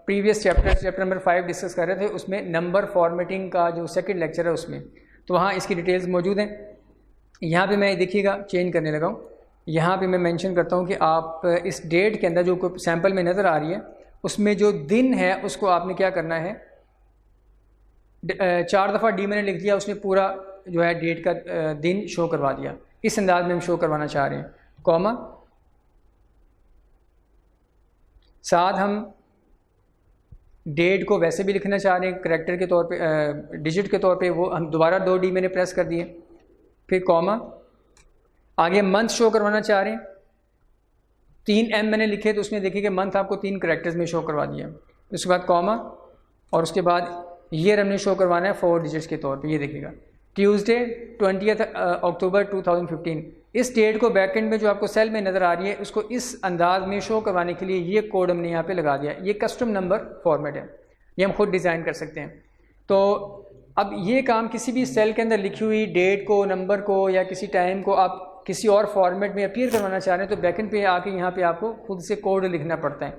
प्रीवियस चैप्टर नंबर 5 डिस्कस कर रहे थे, उसमें नंबर फॉर्मेटिंग का जो सेकंड लेक्चर है उसमें, तो वहाँ इसकी डिटेल्स मौजूद हैं। यहाँ पे मैं देखिएगा चेंज करने लगा हूँ, यहाँ पे मैं मेंशन करता हूँ कि आप इस डेट के अंदर जो सैम्पल में नज़र आ रही है उसमें जो दिन है उसको आपने क्या करना है, 4 दफ़ा डी मैंने लिख दिया, उसने पूरा जो है डेट का दिन शो करवा दिया। इस अंदाज में हम शो करवाना चाह रहे हैं, कॉमा, साथ हम डेट को वैसे भी लिखना चाह रहे हैं करैक्टर के तौर पे, डिजिट के तौर पे, वो हम दोबारा 2 डी मैंने प्रेस कर दिए, फिर कॉमा, आगे मंथ शो करवाना चाह रहे हैं, 3 M मैंने लिखे तो उसमें देखिए कि मंथ आपको 3 करैक्टर्स में शो करवा दिया। उसके बाद कॉमा और उसके बाद ईयर हमने शो करवाना है 4 डिजिट्स के तौर पे, ये देखिएगा ट्यूसडे 20 अक्टूबर 2015। इस डेट को बैकएंड में जो आपको सेल में नज़र आ रही है उसको इस अंदाज में शो करवाने के लिए ये कोड हमने यहाँ पे लगा दिया। ये कस्टम नंबर फॉर्मेट है, ये हम खुद डिज़ाइन कर सकते हैं। तो अब ये काम किसी भी सेल के अंदर लिखी हुई डेट को, नंबर को या किसी टाइम को आप किसी और फॉर्मेट में अपीयर करवाना चाह रहे हैं तो बैकएंड पे आके यहाँ पे आपको खुद से कोड लिखना पड़ता है।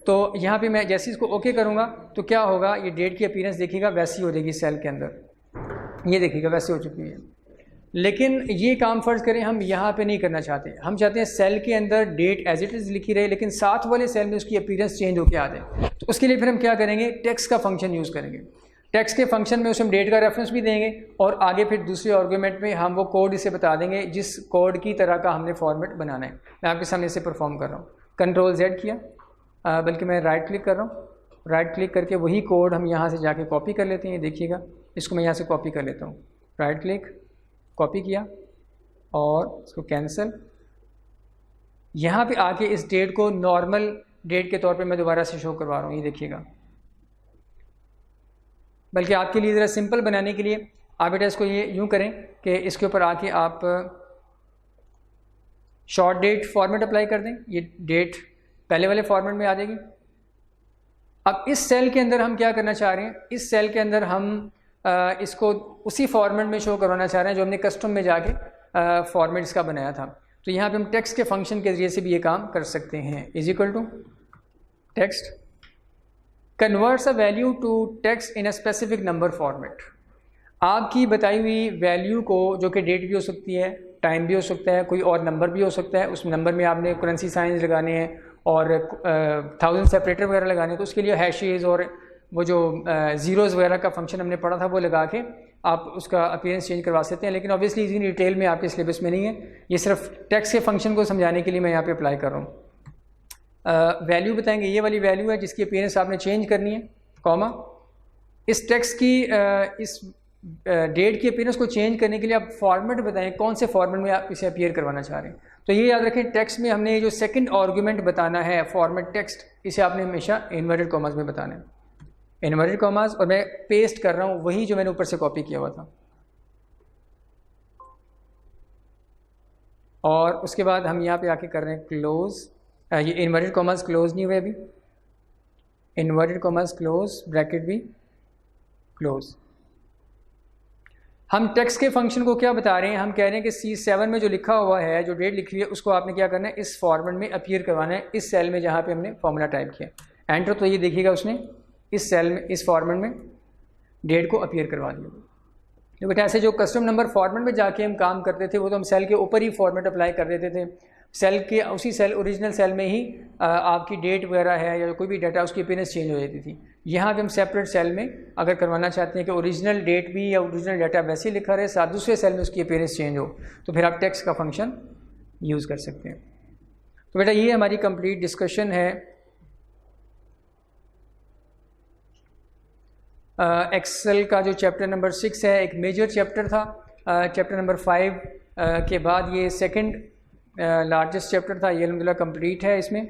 तो यहाँ पे मैं जैसे इसको ओके करूँगा तो क्या होगा, ये डेट की अपीयरेंस देखिएगा वैसी हो जाएगी सेल के अंदर, ये देखिएगा वैसे हो चुकी है। लेकिन ये काम फ़र्ज़ करें हम यहाँ पे नहीं करना चाहते, हम चाहते हैं सेल के अंदर डेट एज इट इज़ लिखी रहे लेकिन साथ वाले सेल में उसकी अपीयरेंस चेंज होकर आ जाए। तो उसके लिए फिर हम क्या करेंगे, टेक्स्ट का फंक्शन यूज़ करेंगे। टेक्स्ट के फंक्शन में उसमें डेट का रेफरेंस भी देंगे और आगे फिर दूसरे आर्गूमेंट में हम वो कोड इसे बता देंगे जिस कोड की तरह का हमने फॉर्मेट बनाना है। मैं आपके सामने इसे परफॉर्म कर रहा हूँ, कंट्रोल Z किया, बल्कि मैं राइट क्लिक कर रहा हूँ, राइट क्लिक करके वही कोड हम यहाँ से जाके कॉपी कर लेते हैं। देखिएगा इसको मैं यहाँ से कॉपी कर लेता हूँ, राइट क्लिक, कॉपी किया और इसको कैंसिल। यहाँ पे आके इस डेट को नॉर्मल डेट के तौर पे मैं दोबारा से शो करवा रहा हूँ, ये देखिएगा। बल्कि आपके लिए ज़रा सिंपल बनाने के लिए आप बेटा इसको ये यूँ करें कि इसके ऊपर आके आप शॉर्ट डेट फॉर्मेट अप्लाई कर दें, ये डेट पहले वाले फॉर्मेट में आ जाएगी। अब इस सेल के अंदर हम क्या करना चाह रहे हैं, इस सेल के अंदर हम इसको उसी फॉर्मेट में शो करवाना चाह रहे हैं जो हमने कस्टम में जाके फॉर्मेट इसका बनाया था। तो यहाँ पे हम टेक्स्ट के फंक्शन के ज़रिए से भी ये काम कर सकते हैं। Is equal to text converts a value to text in a specific number format. आपकी बताई हुई वैल्यू को, जो कि डेट भी हो सकती है, टाइम भी हो सकता है, कोई और नंबर भी हो सकता है, उस नंबर में आपने करेंसी साइंस लगाने हैं और 1000 सेपरेटर वगैरह लगाने हैं, तो उसके लिए हैशेज और वो जो ज़ीरोज़ वगैरह का फंक्शन हमने पढ़ा था वो लगा के आप उसका अपीयरेंस चेंज करवा सकते हैं। लेकिन ऑब्वियसली इतनी डिटेल में आपके सिलेबस में नहीं है, ये सिर्फ टेक्स्ट के फंक्शन को समझाने के लिए मैं यहाँ पे अप्लाई कर रहा हूँ। वैल्यू बताएंगे, ये वाली वैल्यू है जिसकी अपीयरेंस आपने चेंज करनी है, कॉमा, इस टेक्स्ट की इस डेट की अपीयरेंस को चेंज करने के लिए आप फॉर्मेट बताएं, कौन से फॉर्मेट में आप इसे अपीयर करवाना चाह रहे हैं। तो ये याद रखें, टेक्स्ट में हमने जो सेकंड आर्गुमेंट बताना है फॉर्मेट टेक्स्ट, इसे आपने हमेशा इन्वर्टेड कॉमास में बताना है, इन्वर्टेड कॉमास। और मैं पेस्ट कर रहा हूँ वही जो मैंने ऊपर से कॉपी किया हुआ था। और उसके बाद हम यहाँ पे आके कर रहे हैं क्लोज, ये इन्वर्टेड कॉमास क्लोज नहीं हुए अभी, इन्वर्टेड कॉमास क्लोज, ब्रैकेट भी क्लोज। हम टेक्स्ट के फंक्शन को क्या बता रहे हैं, हम कह रहे हैं कि C7 में जो लिखा हुआ है, जो डेट लिखी हुई है, उसको आपने क्या करना है, इस फॉर्मेट में अपीयर करवाना है, इस सेल में जहाँ पे हमने फॉर्मूला टाइप किया। एंटर, तो ये देखिएगा उसने इस सेल में, इस फॉर्मेट में डेट को अपीयर करवा दिया। तो बेटा ऐसे जो कस्टम नंबर फॉर्मेट में जाके हम काम करते थे, वो तो हम सेल के ऊपर ही फॉर्मेट अप्लाई कर देते थे। सेल के उसी सेल, ओरिजिनल सेल में ही आपकी डेट वगैरह है या कोई भी डाटा, उसकी अपीयरेंस चेंज हो जाती थी। यहाँ पे हम सेपरेट सेल में अगर करवाना चाहते हैं कि ओरिजिनल डेट भी या ओरिजिनल डाटा वैसे ही लिखा रहे, साथ दूसरे सेल में उसकी अपीयरेंस चेंज हो, तो फिर आप टेक्स्ट का फंक्शन यूज़ कर सकते हैं। तो बेटा ये हमारी कंप्लीट डिस्कशन है एक्सेल का। जो चैप्टर नंबर 6 है, एक मेजर चैप्टर था। चैप्टर नंबर 5 के बाद ये सेकंड लार्जेस्ट चैप्टर था, ये अल्हम्दुलिल्लाह कंप्लीट है। इसमें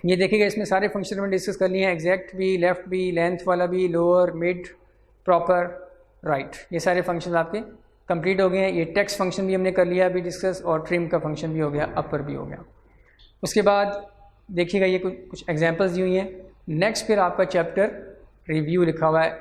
ये देखिएगा, इसमें सारे फंक्शन में डिस्कस कर लिए हैं, एग्जैक्ट भी, लेफ़्ट भी, लेंथ वाला भी, लोअर, मिड, प्रॉपर, राइट, ये सारे फंक्शन आपके कंप्लीट हो गए हैं। ये टेक्स्ट फंक्शन भी हमने कर लिया अभी डिस्कस, और ट्रिम का फंक्शन भी हो गया, अपर भी हो गया। उसके बाद देखिएगा ये कुछ एग्जांपल्स दी हुई हैं। नेक्स्ट फिर आपका चैप्टर रिव्यू लिखा हुआ है।